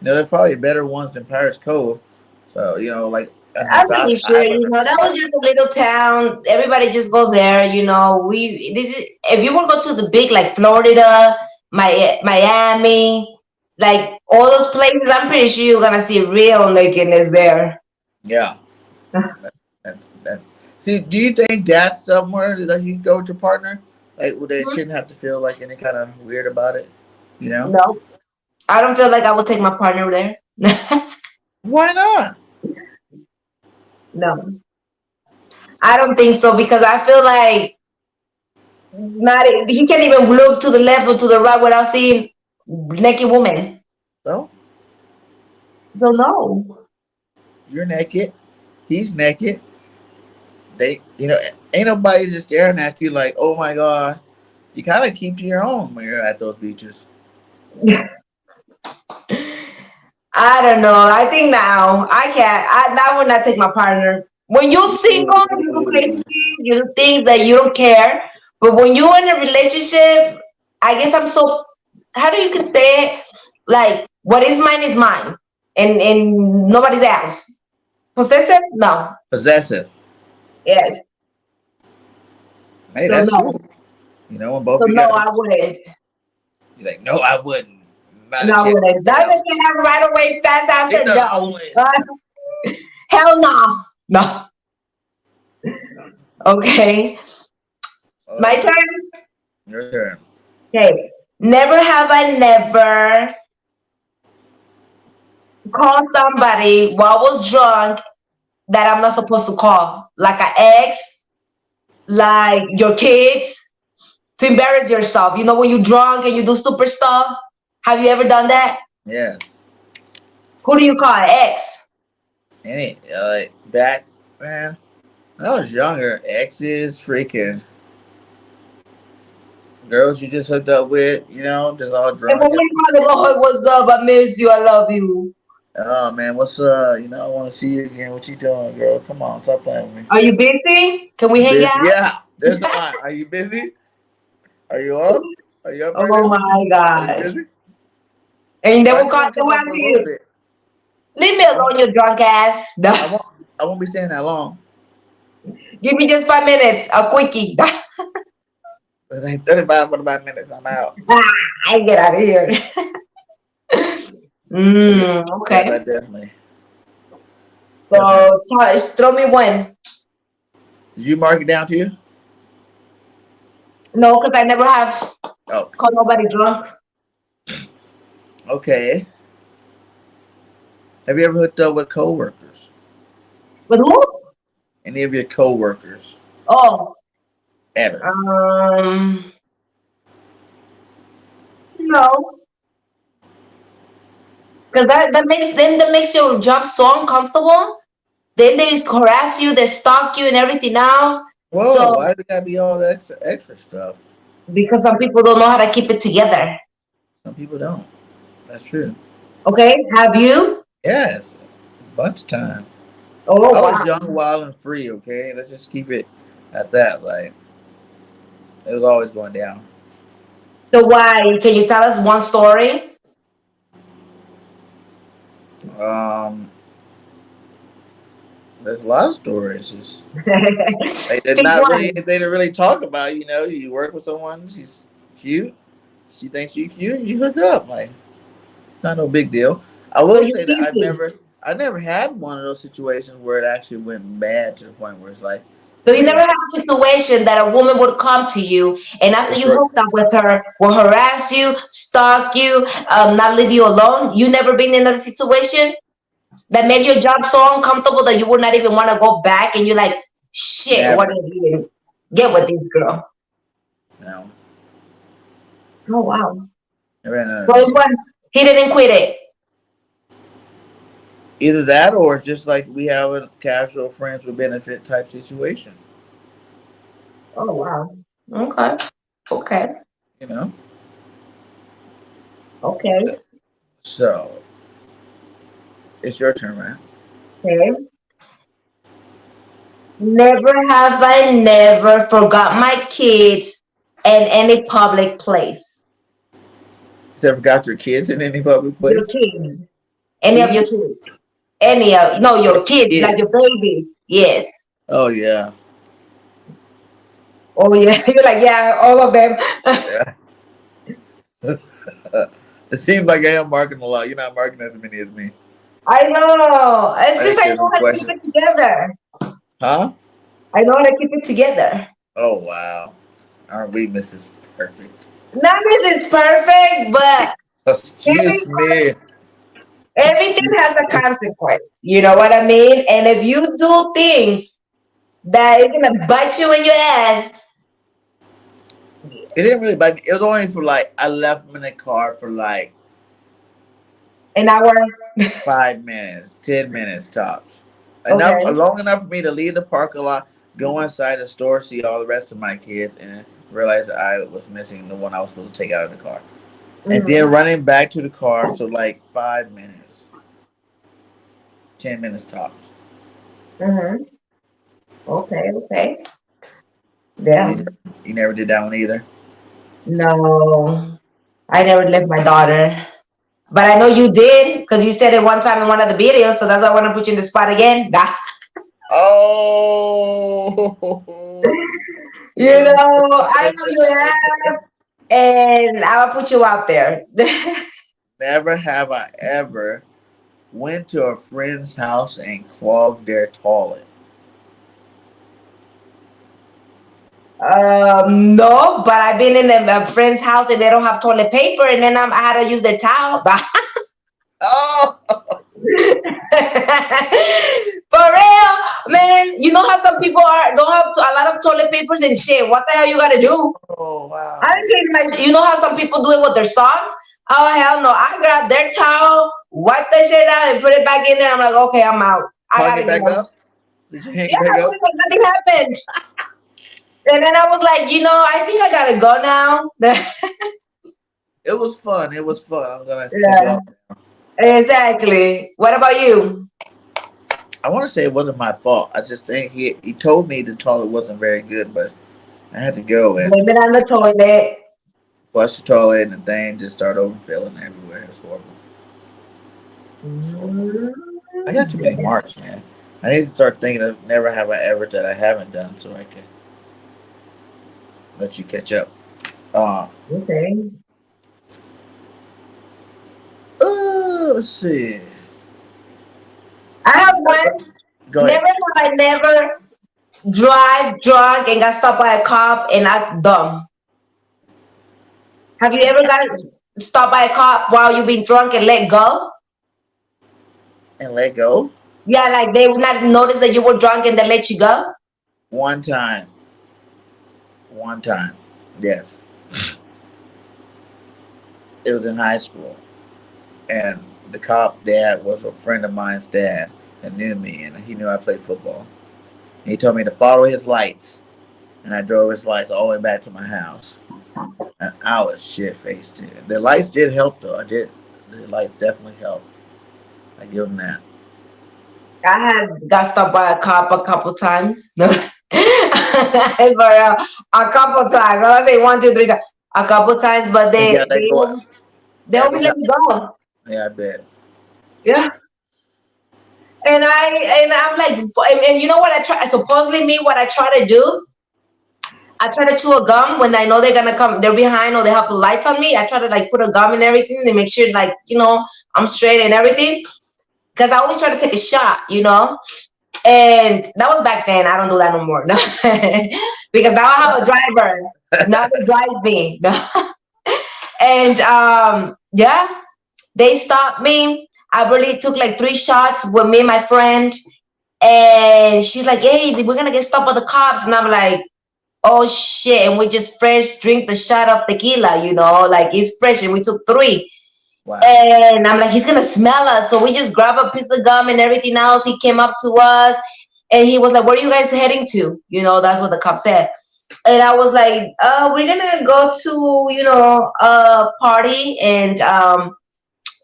There's probably better ones than Paris Cove. So like. I'm So pretty I sure, remember. that was just a little town. Everybody just go there, if you want to go to the big like Florida, Miami, like all those places, I'm pretty sure you're gonna see real nakedness there. Yeah. That. See, do you think that's somewhere that you can go with your partner? Like, where they shouldn't have to feel like any kind of weird about it? You know? No, I don't feel like I would take my partner there. Why not? No, I don't think so because I feel like not he can't even look to the left or to the right without seeing naked woman. So, So no. you're naked. He's naked. Ain't nobody just staring at you like, oh my God. You kind of keep to your own when you're at those beaches. I don't know. I think now I can't. I would not take my partner. When you're single, you do crazy things, you do things that you don't care. But when you're in a relationship, I guess I'm so. How do you can say it? Like what is mine, and nobody's else. Possessive? No. Possessive. Yes. Hey, So that's no. cool. When both So of you no, guys, I wouldn't. you're like, no, I wouldn't. Not a No, chance wouldn't. in Doesn't hell. she have right away fast He's answer? the No. longest. Hell no. No. Okay. My Uh, turn. your turn. Okay. Never have I never called somebody while I was drunk that I'm not supposed to call, like an ex, like your kids, to embarrass yourself. You know, when you're drunk and you do stupid stuff. Have you ever done that? Yes. Who do you call? Ex? Any back, man. When I was younger, exes, freaking girls you just hooked up with, just all And when drunk. we call them, oh, what's up? I miss you. I love you. Oh man, what's up? I want to see you again. What you doing, girl? Come on, stop playing with me. Are you busy? Can we You hang busy? out? Yeah. There's a line. Are you busy? Are you up? Are you up right Oh now? my Are you gosh. busy? And they But I will just call want to you come up for after a little you. bit. Leave me I won't. alone, you drunk ass. No. I won't. I won't be staying that long. Give me just 5 minutes. A quickie. It's like 35, 45 minutes. I'm out. I get out of here. Yes, I Okay. definitely. So throw me one. Did you mark it down to you? No, because I never have Oh, called nobody drunk. okay. Have you ever hooked up with coworkers? With who? Any of your coworkers Oh, ever? no. Because that makes your job so uncomfortable. Then they harass you, they stalk you and everything else. Whoa, So why did that be all that extra stuff? because some people don't know how to keep it together. Some people don't. That's true. Okay, have you? Yes, a bunch of time. Oh I was wow. young, wild, and free. Okay, let's just keep it at that. Like it was always going down. So why? Can you tell us one story? Um, there's a lot of stories. Just they're Pick not really one. anything to really talk about. You work with someone, she's cute. She thinks you cute. You hook up. Like not no big deal. I So will you say that easy. I never had one of those situations where it actually went bad to the point where it's like So you we never had a situation that a woman would come to you and after it you broke. hooked up with her, will harass you, stalk you, not leave you alone. You never been in that situation that made your job so uncomfortable that you would not even want to go back and you're like, shit, what Never. did you get with this girl? No. Oh wow. Never had none of Well, those. he didn't quit it. Either that or it's just like we have a casual friends with benefit type situation. Oh wow. Okay. Okay. You know? Okay. So it's your turn, man. Okay. Never have I never forgot my kids in any public place. You ever got your kids in any public Your place? kids. Any of your Kids? kids. Any of no, Yeah, your kids, like your kids. baby. Yes. Oh yeah. Oh yeah. You're like, yeah, all of them. Yeah. It seems like I am marking a lot. You're not marking as many as me. I know. It's I because think I there's know some how to keep questions. it together. Huh? I know how to keep it together. Oh wow. Aren't we Mrs. Perfect? None of it is perfect, but Excuse me. everything Excuse has a me. consequence. You know what I mean? And if you do things that is gonna bite you in your ass, It didn't really bite me. It was only for like I left them in the car for like an hour. 5 minutes, 10 minutes tops. Enough, Okay. long enough for me to leave the parking lot, go inside the store, see all the rest of my kids, and realize that I was missing the one I was supposed to take out of the car. And then Mm-hmm. running back to the car, so like 5 minutes, 10 minutes tops. Mm-hmm. Okay. Okay. So Yeah. you never did that one either. No, I never left my daughter. But I know you did because you said it one time in one of the videos. So that's why I want to put you in the spot again. Oh, You know, I know you have, and I will put you out there. Never have I ever went to a friend's house and clogged their toilet. No, but I've been in a friend's house and they don't have toilet paper, and then I had to use their towel. Oh, For real, man. You know how some people don't have a lot of toilet papers and shit. What the hell you gotta do? oh I wow. didn't like, you know how some people do it with their socks? Oh hell no! I grabbed their towel, wiped that shit out, and put it back in there. I'm like, okay, I'm out. I Hung gotta it back go. up? Did you hang Yeah, it back up? nothing happened. And then I was like, I think I gotta go now. It was fun. It was fun. I'm gonna take it Yeah, off. exactly. What about you? I want to say it wasn't my fault. I just think he told me the toilet wasn't very good, but I had to go and Blame it on the toilet. flush the toilet, and the thing just started overfilling everywhere. It's horrible. It's horrible. Mm, I got too many marks, man. I need to start thinking of never have I ever that I haven't done, so I can let you catch up. Uh, okay. let's see. I have one. Go ahead. Never have I never drive drunk and got stopped by a cop and act dumb. Have you ever got stopped by a cop while you've been drunk and let go? And let go. Yeah, like they would not notice that you were drunk and they let you go. One time. One time. Yes. It was in high school. And the cop dad was a friend of mine's dad that knew me, and he knew I played football. And he told me to follow his lights. And I drove his lights all the way back to my house. And I was shit faced. The lights did help though. The light definitely helped. I give him that. I had got stopped by a cop a couple times. No. A couple times. I say one, two, three times. A couple times, but And yeah, they every always time. let me go. Yeah, I bet. Yeah. And I'm like, and you know what I try? Supposedly me, what I try to do, I try to chew a gum when I know they're gonna come. They're behind or they have the lights on me. I try to like put a gum and everything to make sure like I'm straight and everything. Because I always try to take a shot, And that was back then. I don't do that no more. No. Because now I have a driver. Now they drive me. No. And yeah, they stopped me. I really took like 3 shots with me and my friend. And she's like, hey, we're gonna get stopped by the cops. And I'm like, oh shit. And we just fresh drink the shot of tequila, like it's fresh. And we took 3. Wow. And I'm like, he's gonna smell us. So we just grab a piece of gum and everything else. He came up to us and he was like, where are you guys heading to? That's what the cop said. And I was like, we're gonna go to, a party, and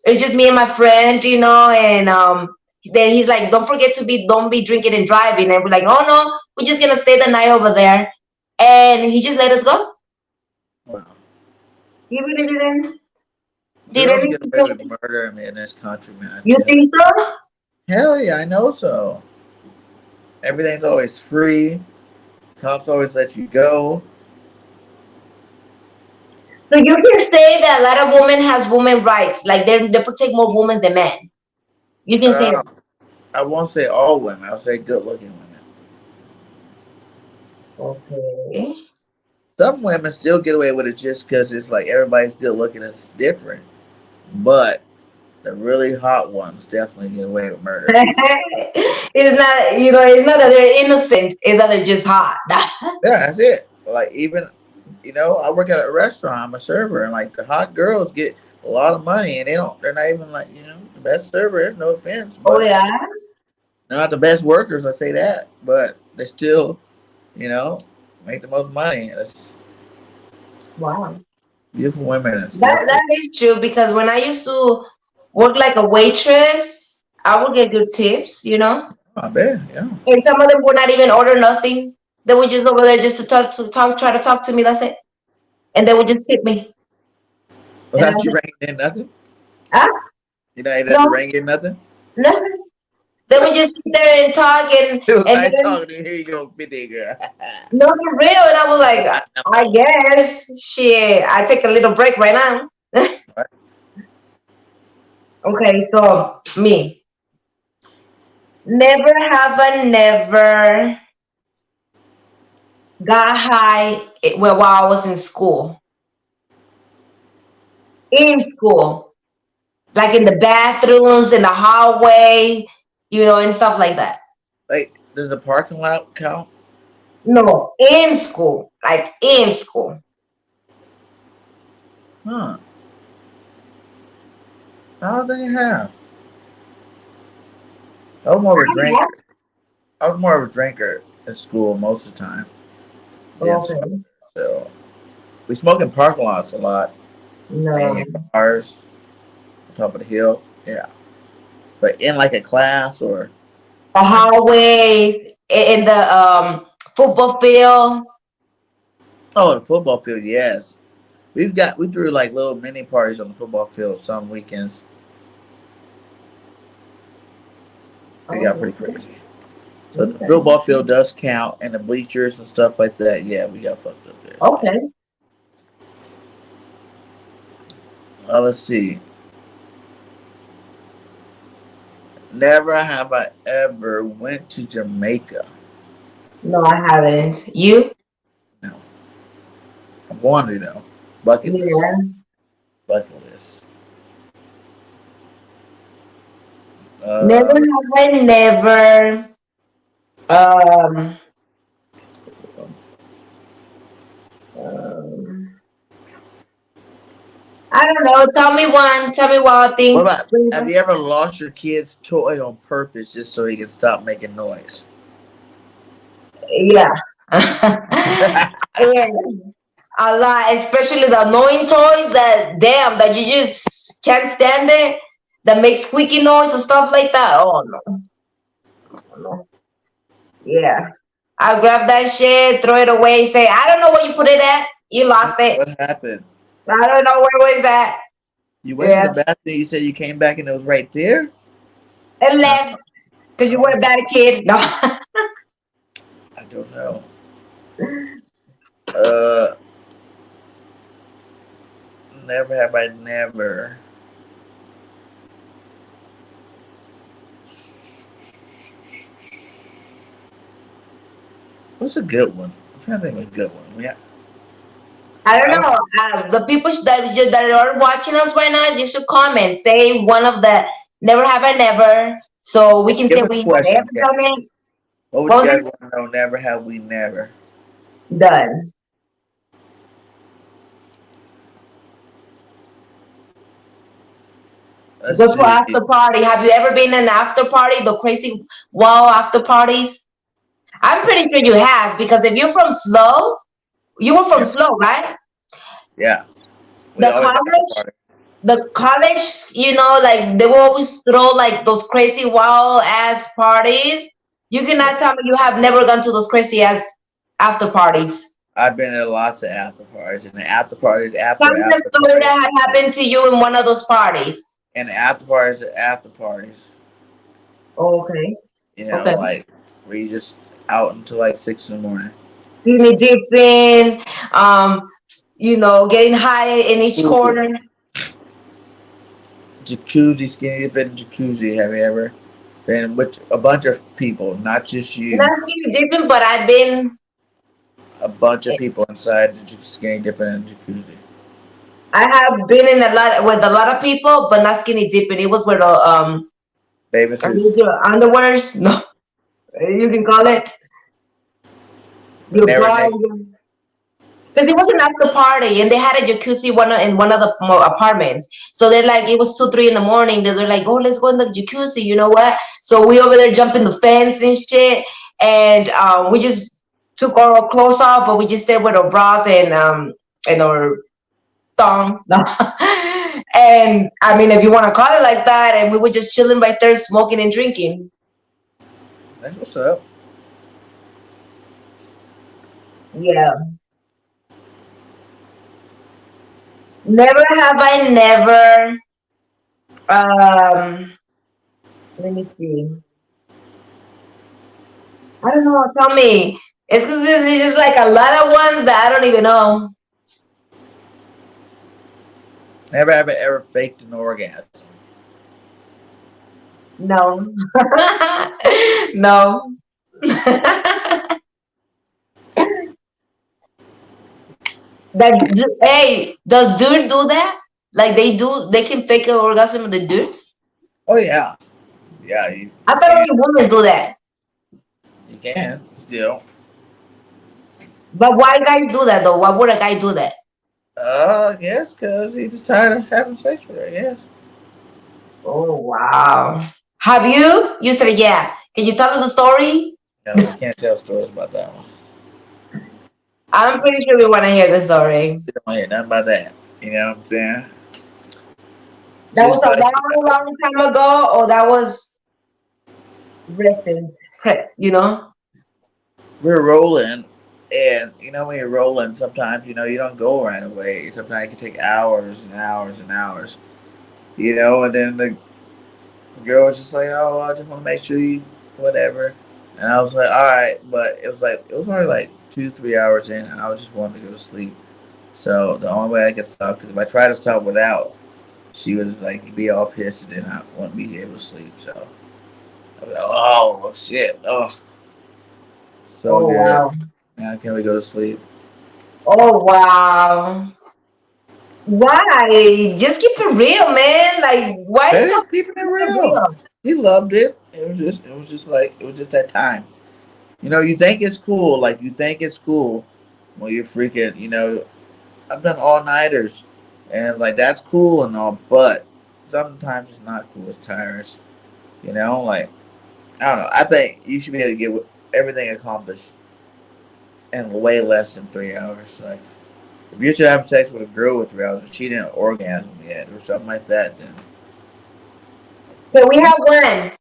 it's just me and my friend, and then he's like, don't be drinking and driving. And we're like, oh no, we're just gonna stay the night over there. And he just let us go. Wow. He really didn't. Girls get away with murder in this country, man. You think so? Hell yeah, I know so. Everything's always free. Cops always let you go. So you can say that a lot of women has women rights, like they protect more women than men. You can say that. I won't say all women. I'll say good-looking women. Okay. Some women still get away with it just because it's like everybody's good-looking. It's different. But the really hot ones definitely get away with murder. It's not, it's not that they're innocent. It's that they're just hot. Yeah, that's it. Like even, I work at a restaurant. I'm a server, and like the hot girls get a lot of money, and they're not even like the best server. No offense. Oh yeah. They're not the best workers. I say that, but they still, make the most money. That's Wow. beautiful women. That is true, because when I used to work like a waitress, I would get good tips, I bet, yeah. And some of them would not even order nothing. They were just over there just to try to talk to me. That's it. And they would just tip me. Without you ringing in nothing? Huh? You know, you didn't have to ring in nothing? Nothing. They would just sit there and talk and It was nice then, talking to you. Here you go, 50 girl. no, for real. And I was like, I guess, shit, I take a little break right now. Okay, so me. Never have I never got high while I was in school. In school. Like in the bathrooms, in the hallway, and stuff like that. Like, does the parking lot count? No, in school. Like in school. Huh. I don't think I have. I was more of a drinker. I was more of a drinker in school most of the time. Than smoke. Okay. So we smoke in parking lots a lot and No. in cars on top of the hill. Yeah. But in like a class or The hallways, in the football field. oh, the football field, yes. We threw like little mini parties on the football field some weekends. It got pretty crazy. So the Okay. football field does count, and the bleachers and stuff like that. Yeah, we got fucked up there. So. Okay. Let's see. Never have I ever went to Jamaica. No, I haven't. You? No, I wanted though. Bucket list. Yeah. Bucket list. Never Uh, have I never um, um I don't know. Tell me one. Tell me one what thing. about? Have you ever lost your kid's toy on purpose just so he can stop making noise? Yeah. Yeah. A lot, especially the annoying toys that damn that you just can't stand it. That make squeaky noise or stuff like that. Oh no. No. Yeah. I'll grab that shit, throw it away, say, I don't know where you put it at. You lost it. What happened? I don't know where was that. You went to Yeah. the bathroom. You said you came back and it was right there. And Uh, left because you oh, were a bad kid. No. I don't know. Uh, never have I never. What's a good one? I'm trying to think of a good one. Yeah, I don't I don't know. The people that are watching us right now, you should comment. Say one of the never have I never, so we can say give us we have questions. Yeah. comment. What would What you was guys it? want to know? Never have we never. Done. Let's Go to see. after party. Have you ever been in an after party? The crazy wow after parties. I'm pretty sure you have because if you're from Slow, you were from Yeah, Slow, right? yeah. We The always after college, party. the college, like they will always throw like those crazy wild ass parties. You Yeah, cannot tell me you have never gone to those crazy ass after parties. I've been in lots of after parties, and the after parties Tell after me the after story parties, that had happened to you in one of those parties. and the after parties after parties. Okay. You know, Okay. like where you just out until like 6 in the morning. Skinny dipping, getting high in each Ooh. corner. Jacuzzi, skinny dipping jacuzzi. Have you ever been with a bunch of people, not just you? Not skinny dipping, but I've been. A bunch of people inside the skinny dipping and jacuzzi. I have been in a lot with a lot of people, but not skinny dipping. It was with Baby I suits, mean, your underwears. No, you can call it but your never bra. naked. Because it was an after party, and they had a jacuzzi in one of the apartments. So they're like, it was 2, 3 in the morning. They're like, oh, let's go in the jacuzzi. You know what? So we over there jumping the fence and shit, and we just took our clothes off, but we just stayed with our bras and our thong. And I mean, if you want to call it like that, and we were just chilling right there, smoking and drinking. That's what's up. Yeah. Never have I never. Let me see. I don't know. Tell me. It's because it's just like a lot of ones that I don't even know. Never have I ever faked an orgasm. No. No. Hey, does dude do that? Like they can fake an orgasm with the dudes? Oh yeah, yeah. You, I thought you, only women do that. you can still. But why guys do that though? Why would a guy do that? I guess because he's just tired of having sex with her. Yes. Oh wow. Have you? You said yeah. Can you tell us the story? No, we can't tell stories about that one. I'm pretty sure we want to hear the story. We don't hear nothing about that. You know what I'm saying? That was Just a like long time ago, or that was recent, you know? we're rolling, and when you're rolling, sometimes you don't go right away. Sometimes it can take hours and hours and hours. And then the girl was just like, "Oh, I just want to make sure you, whatever." And I was like, "All right," but it was only like 2 3 hours in, and I was just wanting to go to sleep. So the only way I could stop, because if I tried to stop without, she was like be all pissed, and then I wouldn't be able to sleep. So I was like, "Oh shit, oh, so Oh good." wow. Now can we go to sleep? Oh wow. Why? Just keep it real, man. Like, why That you is don't keeping it keep it real. real? She loved it. It was just that time. You think it's cool, like you think it's cool when you're freaking. I've done all nighters, and like that's cool and all, but sometimes it's not cool. It's tiring. Like I don't know. I think you should be able to get everything accomplished in way less than 3 hours. Like if you're still having sex with a girl with 3 hours and she didn't orgasm yet or something like that, then So we have one.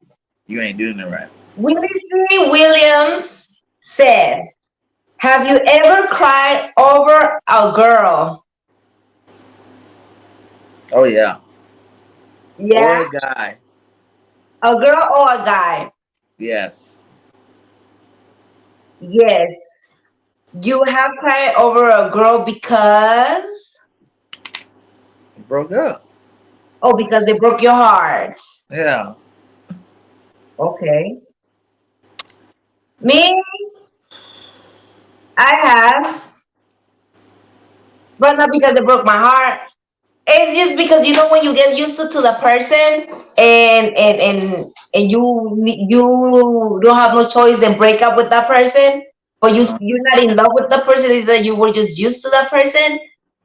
you ain't doing it right. Willie Williams said, "Have you ever cried over a girl?" Oh yeah, or Yeah, a guy. a girl or a guy? Yes, Yes, you have cried over a girl because, we broke up. oh, because they broke your heart. Yeah. Okay. Me, I have, but not because they broke my heart. It's just because when you get used to the person and you don't have no choice than break up with that person, but Uh, you're not in love with the person. Is that you were just used to that person,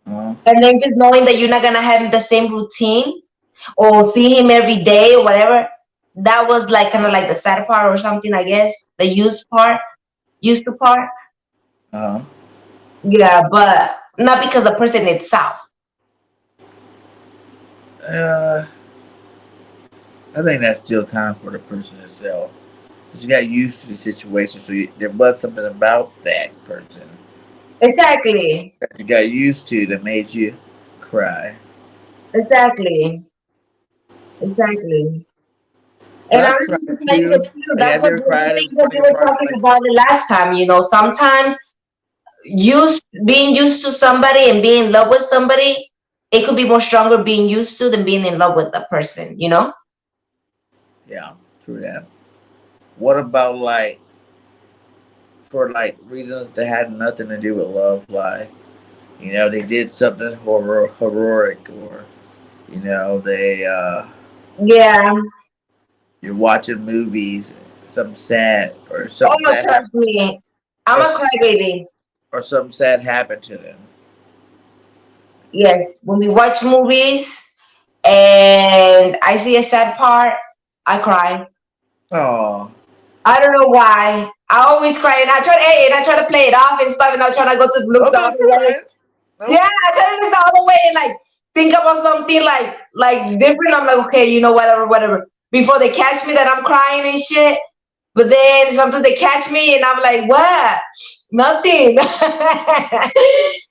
uh, and then just knowing that you're not gonna have the same routine or see him every day or whatever. That was like kind of like the sad part or something, I guess. The used to part. uh, Yeah, but not because the person itself. uh, I think that's still kind of for the person itself. 'Cause you got used to the situation, so there was something about that person Exactly. that you got used to that made you cry. Exactly. Exactly. But And I'm I've going to cried tell you the too. truth. Like, That's have you what ever the cried in thing that front of we your were partner? talking Like, about the last time. Sometimes being used to somebody and being in love with somebody, it could be more stronger being used to than being in love with the person. yeah, true that. What about like for like reasons that had nothing to do with love? Like, they did something heroic, or they Yeah. you're watching movies, something sad, or Oh, something sad trust happened, me. I'm or, a crybaby. or something sad happened to them. Yes. When we watch movies and I see a sad part, I cry. Oh, I don't know why. I always cry and I try to play it off and stuff and I'm trying to go to look I'm the not other way. crying. Yeah, Nope. I try to look the other way and like think about something like different. I'm like, okay, whatever, whatever. Before they catch me that I'm crying and shit. But then sometimes they catch me and I'm like, what? Nothing.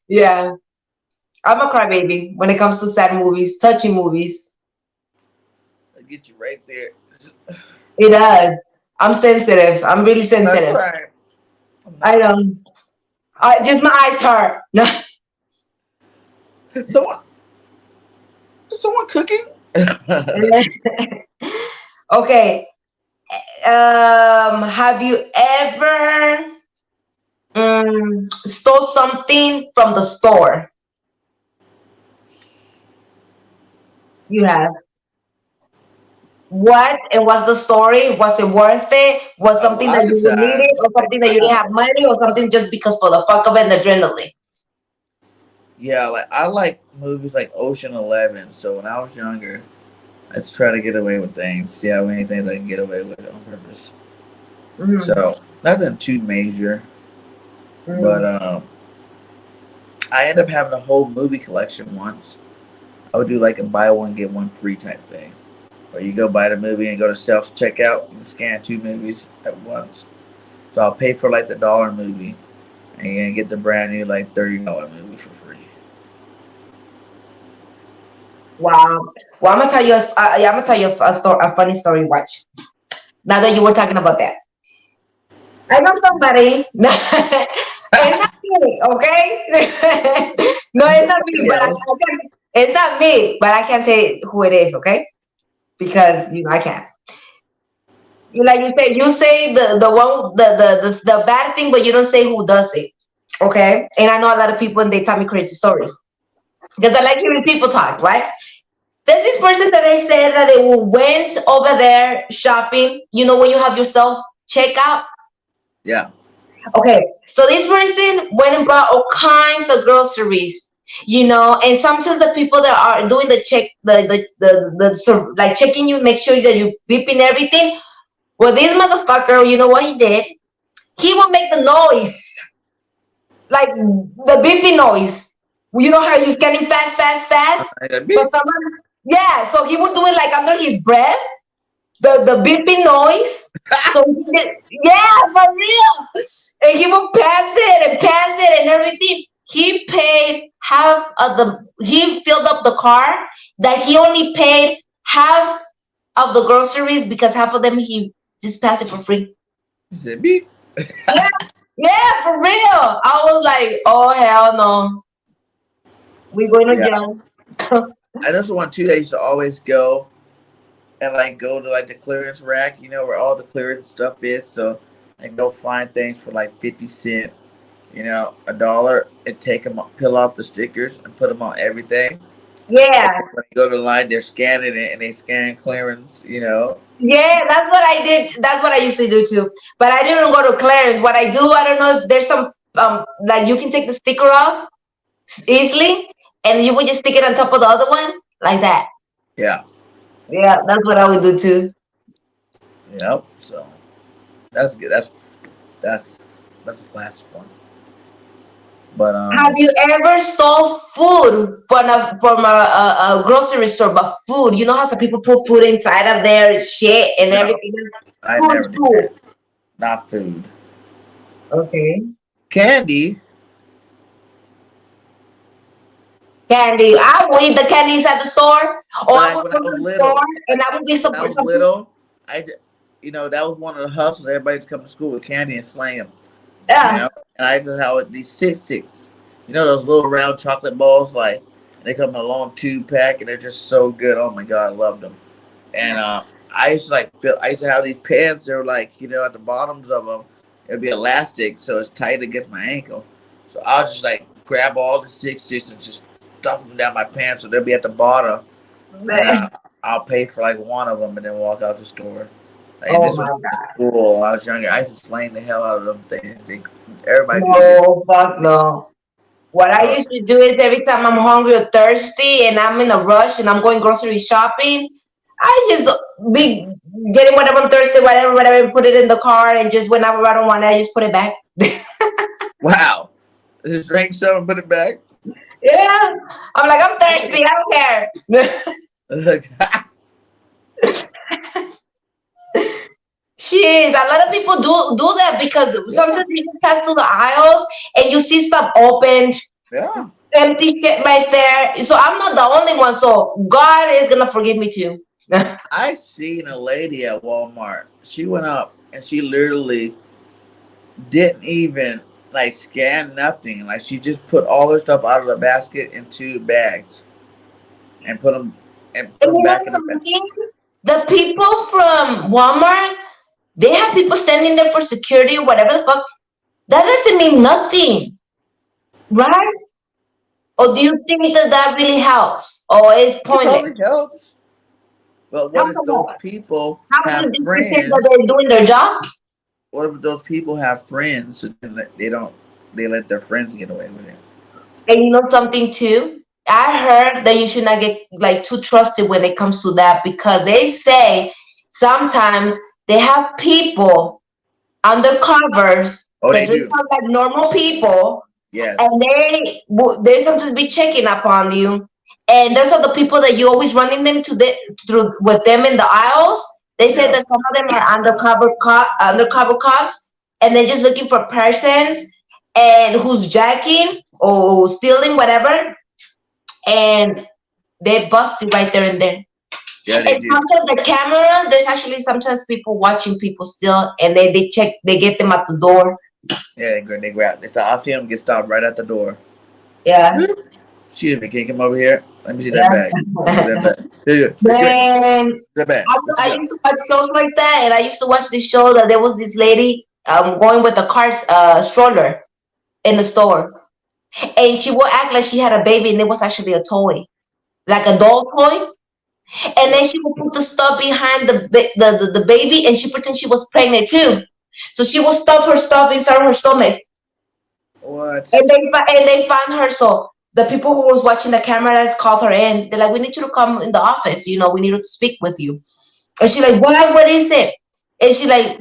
Yeah. I'm a crybaby when it comes to sad movies, touching movies. I get you right there. It does. I'm sensitive. I'm really I'm not sensitive. crying. I'm I not. don't. Just my eyes hurt. No. Someone, someone cooking. Okay. Have you ever stole something from the store? You have. What and what's the story? Was it worth it? Was A something that lot you of would need it, times, or like something that you didn't have money, or something just because for the fuck of it and adrenaline? yeah, like I like movies like Ocean 11. So when I was younger, I just try to get away with things, see how many things I can get away with on purpose. Mm, So nothing too major, but mm. I ended up having a whole movie collection once. I would do like a buy one get one free type thing, where you go buy the movie and go to self checkout and scan two movies at once. So I'll pay for like the dollar movie and you're gonna get the brand new like $30 movie for free. Wow. Well, I'm gonna tell you. Yeah, I'm gonna tell you a story, a funny story. Watch. Now that you were talking about that, I know somebody. It's not me, okay? No, it's not me, Somebody but else. it's not me, but I can't say who it is, okay? Because I can't. You like you say the one the bad thing, but you don't say who does it, okay? And I know a lot of people and they tell me crazy stories because I like hearing people talk, right? There's this person that I said that they went over there shopping. You know when you have yourself checkout. Yeah. Okay, so this person went and bought all kinds of groceries, and sometimes the people that are doing the check, so like checking you, make sure that you beeping everything. Well, this motherfucker, you know what he did? He will make the noise, like the beeping noise. You know how you're scanning fast, fast, fast? But Beep. someone, yeah, so he would do it like under his breath, the beeping noise. So he did, yeah, for real. And he would pass it and everything. He paid half of he filled up the car that he only paid half of the groceries because half of them he just passed it for free. He said beep. Yeah, yeah, for real. I was like, oh hell no, we're going to Yeah. jail. And that's the one too. They used to always go and like go to like the clearance rack, where all the clearance stuff is. So and go find things for like 50 cent, $1, and take them, peel off the stickers and put them on everything. And Yeah, when they go to the line, they're scanning it and they scan clearance. yeah, that's what I did. That's what I used to do too. But I didn't go to Clarence. What I do, I don't know if there's some like you can take the sticker off easily, and you would just stick it on top of the other one like that. Yeah. Yeah, that's what I would do too. Yep. So that's good. That's that's a classic one. But Have you ever stole food from a grocery store? But food, you know how some people put food inside of their shit and no, everything. I Food, never did food. that. Not food. Okay. Candy. Candy. I would eat the candies at the store, or When I I would when I go to was the store little, and I would be when I was something. little, that was one of the hustles. Everybody's coming to school with candy and slang them. you Yeah. know. And I just have these six. Those little round chocolate balls, like they come in a long 2 pack, and they're just so good. Oh my god, I loved them. And I used to I used to have these pants. They were like, at the bottoms of them, it'd be elastic, so it's tight against my ankle. So I'll just like grab all the six and just stuff them down my pants, so they'll be at the bottom, and I'll pay for like one of them, and then walk out the store. Like Oh this my was in god. school. When I was younger. I used to slang the hell out of them things. Everybody knew this. No, fuck no. What I Uh, used to do is every time I'm hungry or thirsty and I'm in a rush and I'm going grocery shopping, I just be getting whatever I'm thirsty, whatever, and put it in the car, and just whenever I don't want it, I just put it back. wow. Just drank some and put it back. Yeah. I'm like, I'm thirsty, I don't care. She is. A lot of people do that because yeah. sometimes you just pass through the aisles and you see stuff opened, Yeah. empty shit right there. So I'm not the only one. So God is gonna forgive me too. I seen a lady at Walmart. She went up and she literally didn't even like scan nothing. Like she just put all her stuff out of the basket into bags and put them And you know back in what's the bag. amazing? The people from Walmart, they have people standing there for security or whatever the fuck. That doesn't mean nothing, right? Or do you think that that really helps, or is It pointless? probably helps. But How what if those people how have do you pretend that friends? they're doing their job? What if those people have friends and they don't? They let their friends get away with it. And you know something too? I heard that you should not get like too trusted when it comes to that, because they say sometimes they have people undercovers Oh, that they dress do. up like normal people, Yes. and they sometimes be checking up on you. And those are the people that you always running them to the through with them in the aisles. They say Yeah. that some of them are undercover cops, and they're just looking for persons and who's jacking or stealing whatever, and they bust you right there and there. Yeah, they And do. sometimes the cameras, there's actually sometimes people watching people still, and they check, they get them at the door. Yeah, they grab. If the officer get stopped right at the door. Yeah, Excuse me, can you come over here? Let me see that bag. Let me see that yeah. bag. Here, hey, Grant, Man, that bag. What you I got? used to watch shows like that, and I used to watch this show that there was this lady going with a car stroller in the store, and she would act like she had a baby, and it was actually a toy, like a doll toy. And then What? she would put the stuff behind the baby, and she pretend she was pregnant too. So she would stuff her stuff inside her stomach, What? and they found her. So the people who was watching the cameras called her in. They're like, "We need you to come in the office. You know, we need to speak with you." And she like, "Why? What is it?" And she like,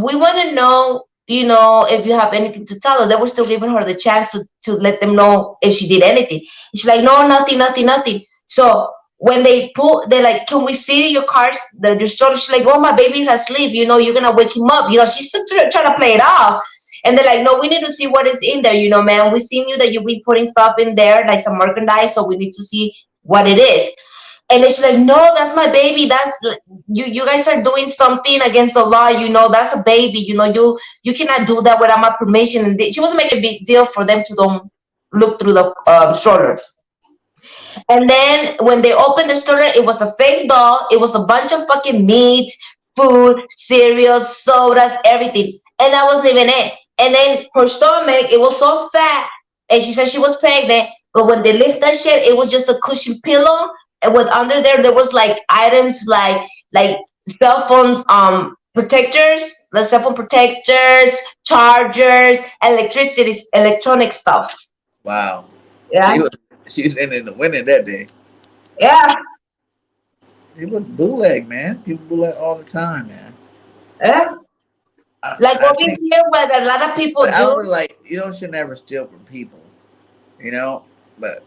"We want to know, you know, if you have anything to tell us." They were still giving her the chance to let them know if she did anything. And she's like, "No, nothing, nothing, nothing." So when they pull, they're like, "Can we see your cars, your stroller?" She's like, "Oh, my baby's asleep. You know, you're gonna wake him up." You know, she's still trying to play it off. And they're like, "No, we need to see what is in there. You know, man, we seen you that you be putting stuff in there, like some merchandise. So we need to see what it is." And then she's like, "No, that's my baby. That's you guys are doing something against the law. You know, that's a baby. You know, you cannot do that without my permission." And she wasn't making a big deal for them to don't look through the stroller. And then when they opened the stroller, it was a fake doll. It was a bunch of fucking meat, food, cereals, sodas, everything. And that wasn't even it. And then her stomach, it was so fat. And she said she was pregnant. But when they lift that shit, it was just a cushion pillow. And with under there was like items like cell phones, protectors, the cell phone protectors, chargers, electronic stuff. Wow. Yeah. She was she was in the winning that day. Yeah. People bootleg, man. People bootleg all the time, man. Yeah. Like I over think, here, what a lot of but people I do. don't like. You know, should never steal from people. You know, but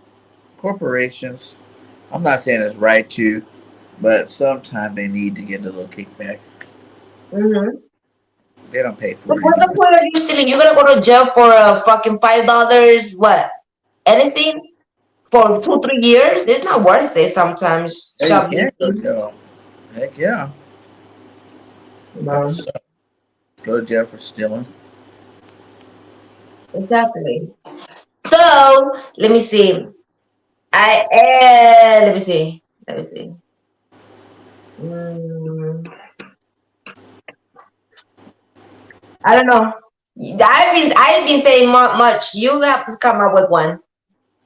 corporations. I'm not saying it's right to, but sometimes they need to get a little kickback. Hmm. They don't pay But for it what's the anyway. point of you stealing? You're gonna go to jail for fucking $5. What? Anything for 2, 3 years? It's not worth it. Sometimes Hey, you can't go to shoplifting. jail. Heck yeah. No, That's go to jail for stealing. exactly. So let me see. Let me see. Let me see. Mm, I don't know. I've been saying much. You have to come up with one.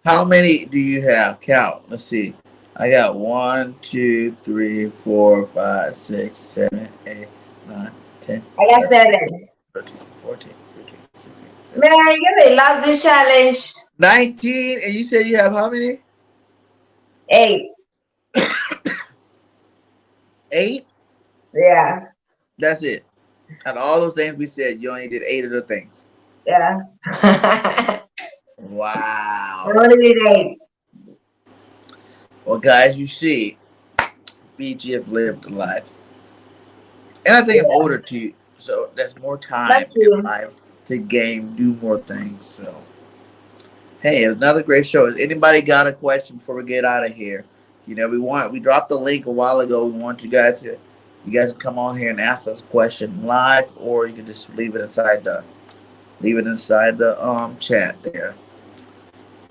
How many do you have? Count. Let's see. I got 1, 2, 3, 4, 5, 6, 7, 8, 9, 10, I got 11, 7. 13, 14, 15, 16, 17, Man, you already lost this challenge. 19. And you said you have how many? 8. 8? Yeah. That's it. And all those things we said, you only did 8 of the things. Yeah. I Wow. only did 8. Well, guys, you see, BGF lived a life. And I think I'm Yeah. older too, so there's more That's time in true. life to game, do more things. So, hey, another great show. Has anybody got a question before we get out of here? You know, we dropped the link a while ago. We want you guys can come on here and ask us a question live, or you can just leave it inside the chat there.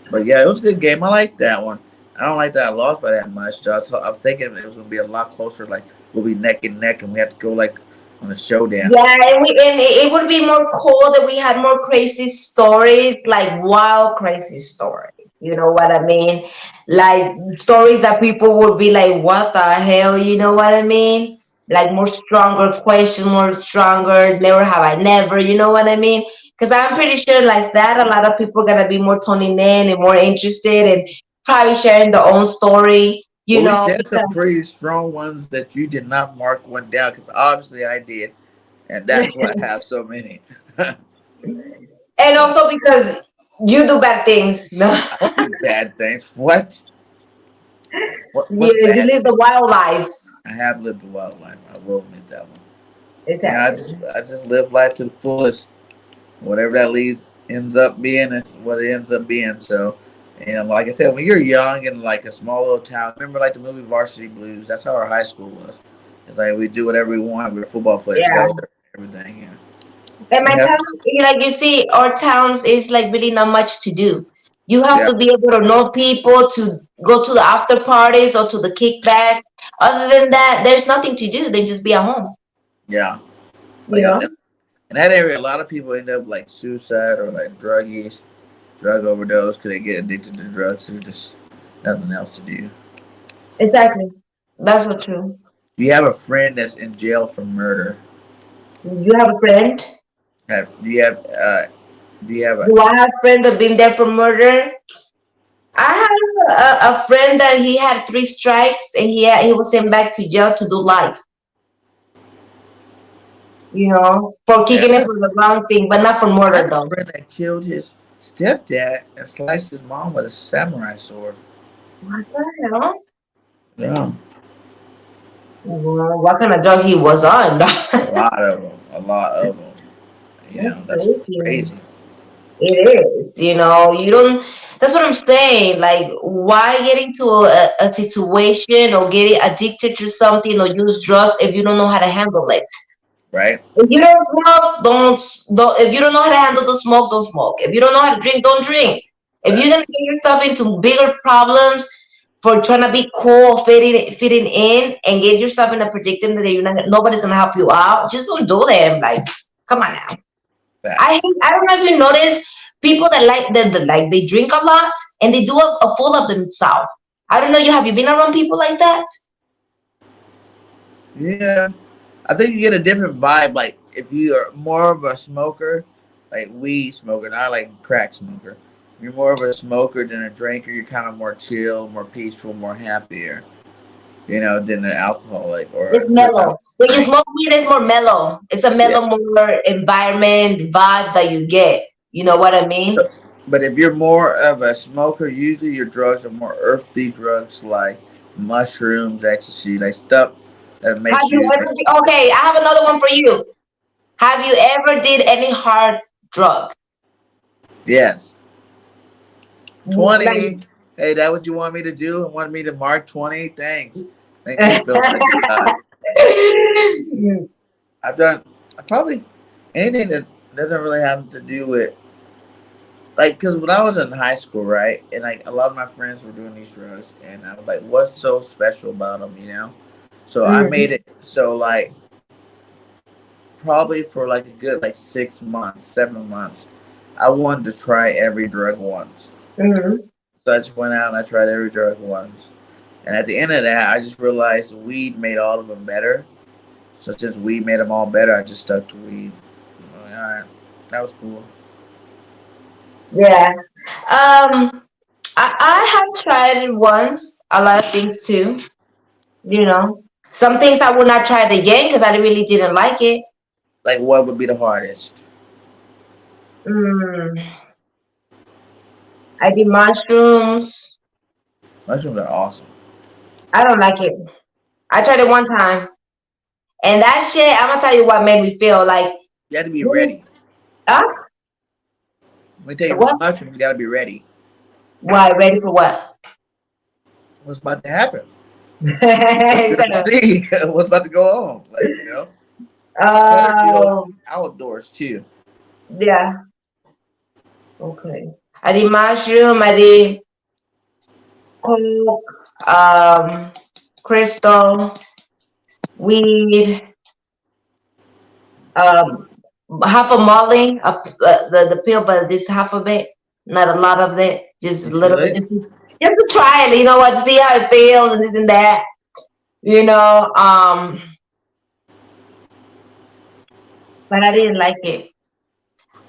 But yeah, it was a good game. I like that one. I don't like that I lost by that much. Though. I'm thinking it was gonna be a lot closer, like we'll be neck and neck, and we have to go like on a showdown. Yeah, and it would be more cool that we had more crazy stories, like wild crazy stories. You know what I mean? Like stories that people would be like, "What the hell?" You know what I mean? Like more stronger question, more stronger. Never have I never. You know what I mean? Because I'm pretty sure like that, a lot of people are gonna be more tuning in and more interested and probably sharing their own story. You Well, we know, said some because pretty strong ones that you did not mark one down because obviously I did, and that's why I have so many. and So also because you do bad things. No. I don't do bad things. What? What's Yeah, you bad? live the wild life. I have lived a wild life. I will admit that one. You know, Exactly. I just live life to the fullest. Whatever that leads ends up being is what it ends up being. So, and like I said, when you're young in like a small little town, remember like the movie Varsity Blues? That's how our high school was. It's like we do whatever we want. We're football players. We got Yeah. to everything. Yeah. And We my have town, like you see, our towns is like really not much to do. You have yeah to be able to know people to go to the after parties or to the kickback. Other than that, there's nothing to do. They just be at home, yeah. you Like know? in that area, a lot of people end up like suicide or like drug use, drug overdose because they get addicted to drugs. There's just nothing else to do. Exactly. That's so true. Do you have a friend that's in jail for murder? You have a friend? Do you have do you have a Do I have friends that been there for murder? I have a friend that he had 3 strikes and he was sent back to jail to do life, for yeah, kicking him for the wrong thing, but not for I murder had a though. friend that killed his stepdad and sliced his mom with a samurai sword. What the hell? Yeah, Well, what kind of drug he was on? a lot of them, a lot of them. You That's know, that's crazy. crazy, It is, you don't. That's what I'm saying. Like, why get into a situation or get addicted to something or use drugs if you don't know how to handle it? right? If you don't smoke, don't. If you don't know how to handle the smoke, don't smoke. If you don't know how to drink, don't drink. If you're gonna Facts. get yourself into bigger problems for trying to be cool, fitting in, and get yourself in a predicament that nobody's gonna help you out, just don't do them. Like, come on now. Facts. I don't know if you notice people that they drink a lot and they do a fool of themselves. I don't know. Have you been around people like that? Yeah, I think you get a different vibe. Like if you are more of a smoker, like weed smoker, not like crack smoker. You're more of a smoker than a drinker. You're kind of more chill, more peaceful, more happier. You know, than an alcoholic or It's a person who mellow. When you drink. smoke weed, it's more mellow. It's a Yeah. mellow, more environment vibe that you get. You know what I mean? But if you're more of a smoker, usually your drugs are more earthy drugs like mushrooms, ecstasy, like stuff that Have makes you you. ever? Okay, I have another one for you. Have you ever did any hard drugs? Yes. Like, 20. Hey, that what you want me to do? Want me to mark 20? Thanks. Make me feel like God. I've done probably anything that doesn't really have to do with like because when I was in high school, right, and like a lot of my friends were doing these drugs, and I was like, what's so special about them, you know? So I made Mhm, it so like probably for like a good like 6 months, 7 months, I wanted to try every drug once. mhm. So I just went out and I tried every drug once. And at the end of that, I just realized weed made all of them better. So since weed made them all better, I just stuck to weed. All right, that was cool. Yeah. I have tried it once. A lot of things too. Some things I would not try it again because I really didn't like it. Like, what would be the hardest? Mm, I did mushrooms. Mushrooms are awesome. I don't like it. I tried it one time, and that shit. I'm gonna tell you what made me feel like. You have to be Really? ready. Huh? When you take What? mushrooms, you got to be ready. Why? Ready for what? What's about to happen? What you gonna Instead of, see? What's about to go on? Like, you know, it's better to go oh, outdoors too. yeah. Okay. I did mushroom. I did coke. Crystal. weed, um, half a Molly, the pill, but this half of it, not a lot of it, just a You little feel bit, it? just to try it. You know what? To see how it feels and this and that. You know, but I didn't like it.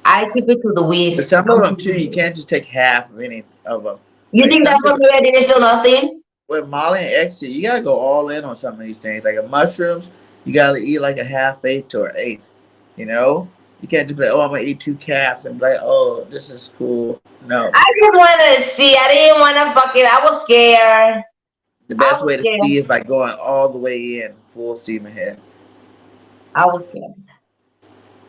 I keep it to the But weed. some of them too, you can't just take half of any of them. You Like think some that's what people made I didn't feel nothing? with Molly and ecstasy, you gotta go all in on some of these things. Like a mushrooms, you gotta eat like a half eighth or eighth. You know, you can't just be like, oh, I'm gonna eat 2 caps and be like, oh, this is cool. No, I just wanted to see. I didn't want to fucking. I was scared. the I best was way to scared. see is by going all the way in, full steam ahead. I was scared.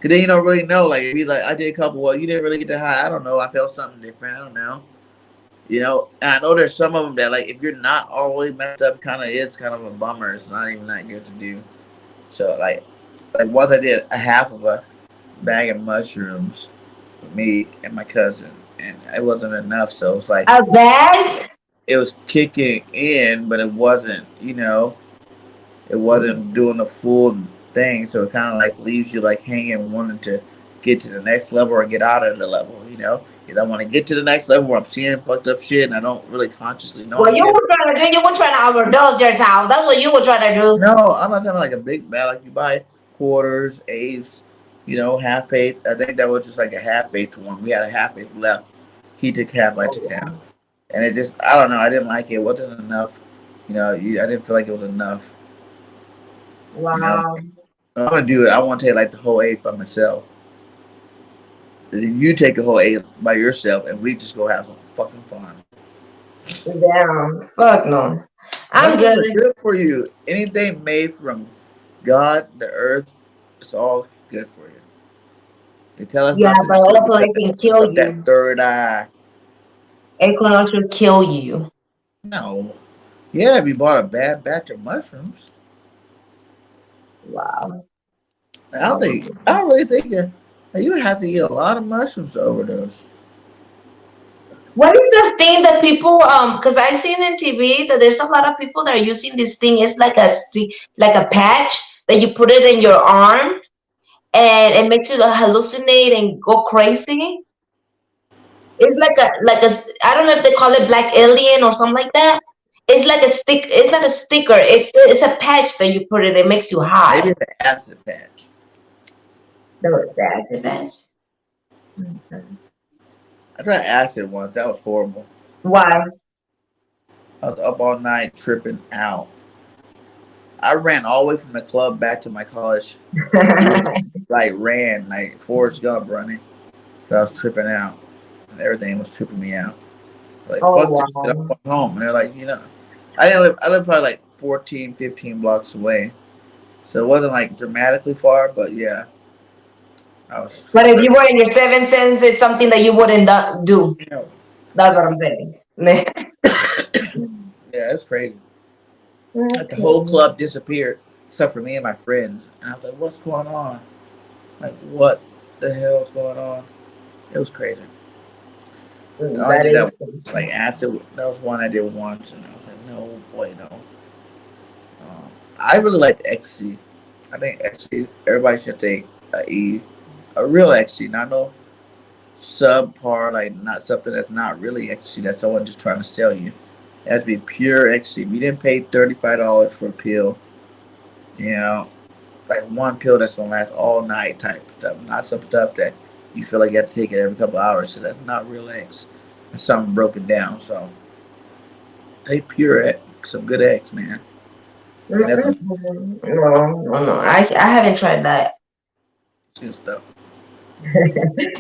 Cause then you don't really know. Like, if you like, I did a couple. Well, you didn't really get that high. I don't know. I felt something different. I don't know. You know, and I know there's some of them that like if you're not all the way messed up, kind of is kind of a bummer. It's not even that good to do. So like once I did a half of a bag of mushrooms with me and my cousin, and it wasn't enough. So it's like A bag? it was kicking in, but it wasn't. You know, it wasn't doing the full thing. So it kind of like leaves you like hanging, wanting to get to the next level or get out of the level. You know, because I want to get to the next level where I'm seeing fucked up shit, and I don't really consciously know What I'm you seeing. were trying to do? You were trying to overdose yourself. That's what you were trying to do. No, I'm not talking like a big bag. Like you buy quarters, eighths, you know, half eighth. I think that was just like a half eighth one. We had a half eighth left. He took half, I took half, and it just I don't know. I didn't like it. It wasn't enough. You know, I didn't feel like it was enough. You know, Wow. I'm gonna do it. I want to take like the whole eighth by myself. Then you take the whole eighth by yourself, and we just go have some fucking fun. Damn. Fuck no. I'm Mushrooms are good. good for you. Anything made from God, the earth, it's all good for you. They tell us Yeah, not to but do it also because it it can opens kill up that you. third eye. It can also kill you. No. Yeah, if you bought a bad batch of mushrooms. Wow. I don't really think that you would have to eat a lot of mushrooms to overdose. What is the thing that people because I've seen in TV that there's a lot of people that are using this thing. It's like like a patch that you put it in your arm and it makes you hallucinate and go crazy. It's I don't know if they call it black alien or something like that. It's like a stick. It's not a sticker. It's a patch that you put it. It makes you Maybe high. it's an acid patch. No, that's a patch. Mhm. I tried acid once. That was horrible. Why? I was up all night tripping out. I ran all the way from the club back to my college. Like ran like Forrest Gump running. So I was tripping out. And everything was tripping me out. Like, Oh fuck this shit, I'm wow. going home. And they're like, you know, I live probably like 14, 15 blocks away. So it wasn't like dramatically far, but yeah, I was But if tripping. you were in your seven senses, it's something that you wouldn't do. You know, That's what I'm saying. yeah, it's crazy. Like the whole Okay. club disappeared, except for me and my friends. And I was like, what's going on? Like, what the hell is going on? It was crazy. And I That did that is. like acid. That was one I did once, and I was like, no, boy, no. I really like ecstasy. I think ecstasy. Everybody should take a real ecstasy, not no subpar, like not something that's not really ecstasy. That's someone just trying to sell you. It has to be pure ecstasy. If you didn't pay $35 for a pill, you know, like one pill that's gonna last all night type stuff, not some stuff that you feel like you have to take it every couple hours. So that's not real X. It's something broken down. So take pure X, some good X, man. Ain't nothing No. I haven't tried that. good stuff.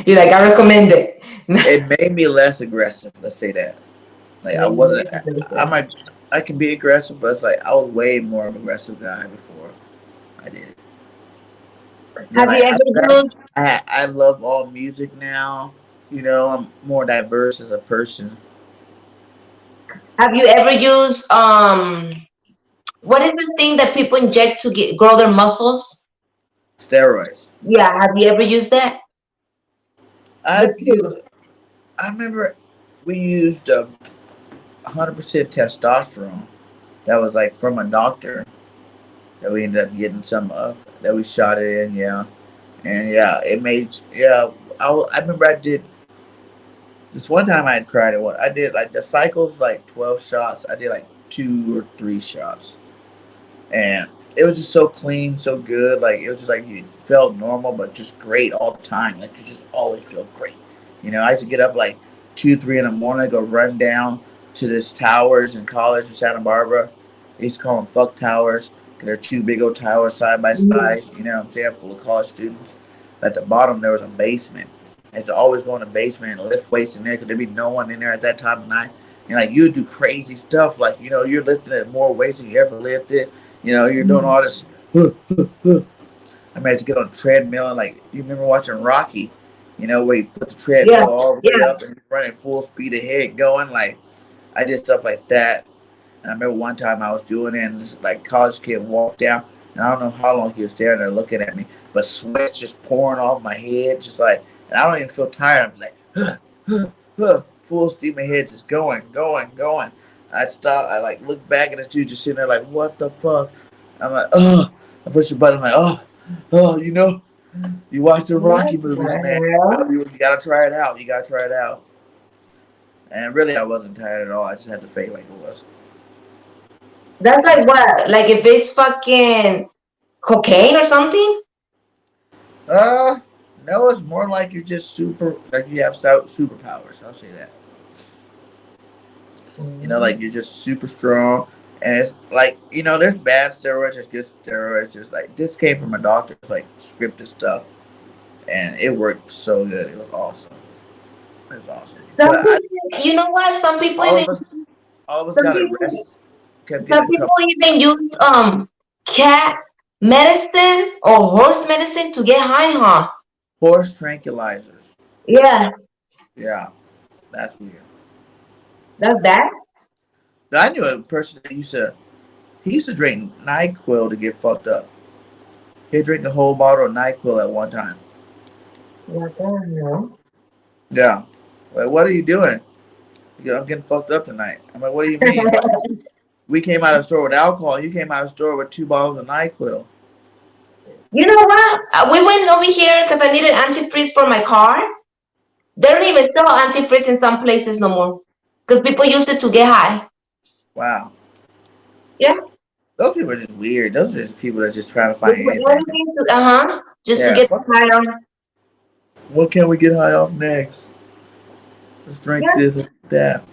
You're like, I recommend it. It made me less aggressive. Let's say that. Like I wasn't. I might. I can be aggressive, but it's like I was way more of an aggressive guy before I did it. Then Have you ever used I love all music now. You know, I'm more diverse as a person. have you ever used what is the thing that people inject to grow their muscles? Steroids. Yeah, have you ever used that? The I've used. pill. I remember we used 100% testosterone. That was like from a doctor. that we ended up getting some of that we shot it in. Yeah, and yeah, it made yeah. I remember I did this one time. I had tried it. I did like the cycles like 12 shots. I did like 2 or 3 shots, and it was just so clean, so good. Like it was just like you felt normal, but just great all the time. Like you just always feel great. You know, I used to get up like 2, 3 in the morning, go run down to this towers in college in Santa Barbara. They used to call them fuck towers because they're two big old towers side by Mhm. side. You know what I'm saying? Full of college students. At the bottom there was a basement. I used to always go in the basement and lift weights in there because there'd be no one in there at that time of night. And like you do crazy stuff, like you know you're lifting at more weights than you ever lifted. You know you're doing all this. I mean, I had to get on a treadmill and like you remember watching Rocky, you know, where you put the Yeah, treadmill all the way yeah. up and you're running full speed ahead, going like I did stuff like that. And I remember one time I was doing it, and this like college kid walked down, and I don't know how long he was standing there looking at me, but sweat just pouring off my head, just like, and I don't even feel tired. I'm like, full steam ahead, just going, going, going. I stopped. I like looked back, and this dude just sitting there like, what the fuck? I'm like, oh. I push the button. I'm like, oh, you know, you watch the What Rocky movies, man. the hell? You gotta try it out. You gotta try it out. And really, I wasn't tired at all. I just had to fake like it was. That's like what? Like if it's fucking cocaine or something? Uh, no, it's more like you're just super, like you have superpowers. I'll say that. You know, like Mm. you're just super strong. And it's like, you know, there's bad steroids, there's good steroids. Just like, this came from a doctor. It's like scripted stuff. And it worked so good. It was awesome. It was awesome. Some But people, you know what? all of us, all of us Some got people, arrested, kept getting some in people trouble. even use cat medicine or horse medicine to get high, huh? Horse tranquilizers. Yeah, Yeah, that's weird. that's that. I knew a person that he used to drink NyQuil to get fucked up. He'd drink a whole bottle of NyQuil at one time. What the hell? Yeah. Like, what are you doing? He goes, I'm getting fucked up tonight. I'm like, what do you mean? Like, we came out of the store with alcohol. You came out of the store with 2 bottles of NyQuil. You know what? We went over here because I needed antifreeze for my car. They don't even sell antifreeze in some places no more because people use it to get high. Wow. Yeah. Those people are just weird. Those are just people that just trying to find anything. Just to Yeah. get high on. What can we get high off next? Let's drink Yeah. this, let's do that.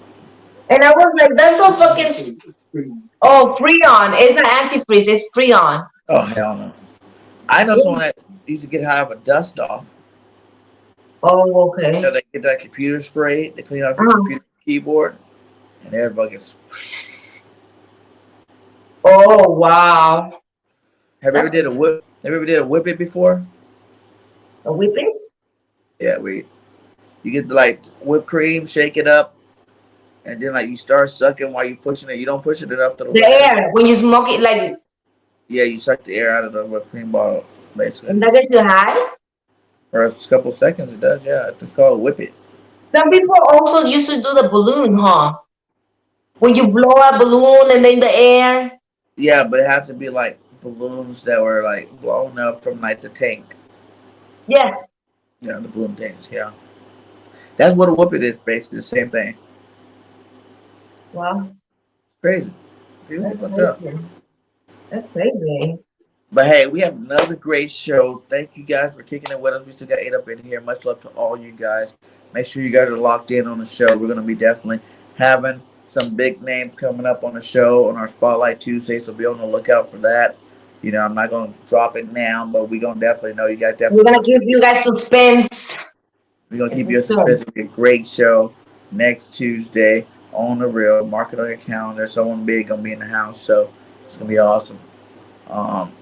And I was like, that's so fucking. Oh, Freon. It's not antifreeze. It's Freon. Oh, hell no. I know someone that used to get high off a dust off. Oh, You know, okay. they get that computer spray, they clean off your Uh-huh. computer keyboard, and everybody gets. Oh, wow. Have you ever That's did a whip? Have you ever did a whip it before? a whipping? Yeah, you get the like whipped cream, shake it up, and then like you start sucking while you pushing it. You don't push it enough to the The left. air. When you smoke it, like, Yeah, you suck the air out of the whipped cream bottle, basically. and that gets you high. For a couple seconds, it does. Yeah, it's called whip it. Some people also used to do the balloon, huh? When you blow a balloon and then the air. Yeah, but it has to be like balloons that were like blown up from like the tank. Yeah. Yeah, the balloon tanks. Yeah, that's what a whip it is. Basically, the same thing. Wow. It's crazy. People That's get fucked up. crazy. That's crazy. But hey, we have another great show. Thank you guys for kicking it with us. We still got 8 up in here. Much love to all you guys. Make sure you guys are locked in on the show. We're gonna be definitely having some big names coming up on the show on our Spotlight Tuesday, so be on the lookout for that. You know, I'm not gonna drop it now, but we're gonna definitely know. You guys We're definitely gonna give you guys suspense. we're gonna keep you in suspense. It'll be a great show next Tuesday on the real. Mark it on your calendar. Someone big gonna be in the house, so it's gonna be awesome. Um,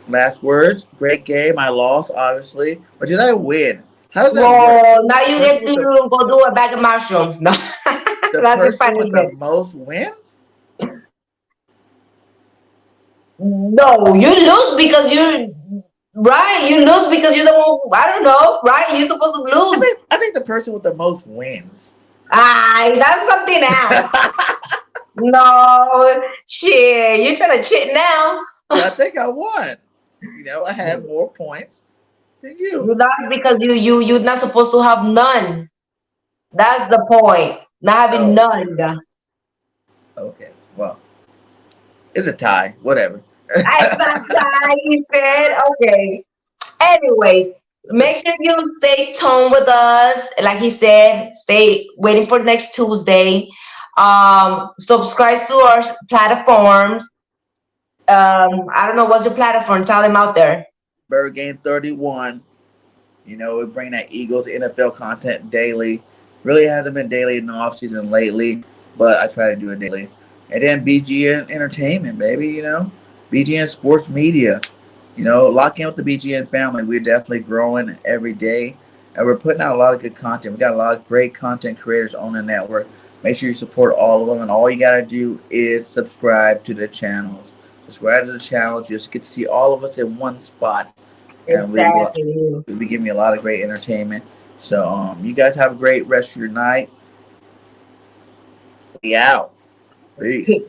Last words. Great game. I lost, obviously, but did I win? How does that work? Well, now you Person get with to the, go do a bag of mushrooms. No, the that's a person funny with the bit. most wins? No, you lose because you're right. You lose because you're the one. I don't know, right? You're supposed to lose. I think the person with the most wins. Ah, that's something else. No, shit, you're trying to cheat now. But I think I won. You know, I had more points than you. You lost because you're not supposed to have none. That's the point. Not having Oh, none. okay. Well, it's a tie. Whatever. I thought you said okay. Anyways, make sure you stay tuned with us. Like he said, stay waiting for next Tuesday. Subscribe to our platforms. I don't know what's your platform. Tell them out there. Bird Game 31. You know, we bring that Eagles NFL content daily. Really hasn't been daily in the off season lately, but I try to do it daily. And then BGN Entertainment, baby. You know, BGN Sports Media. You know, lock in with the BGN family. We're definitely growing every day, and we're putting out a lot of good content. We got a lot of great content creators on the network. Make sure you support all of them, and all you gotta do is subscribe to the channels. Subscribe to the channels. You just get to see all of us in one spot, and Exactly. we'll be giving you a lot of great entertainment. So, you guys have a great rest of your night. We out. Peace.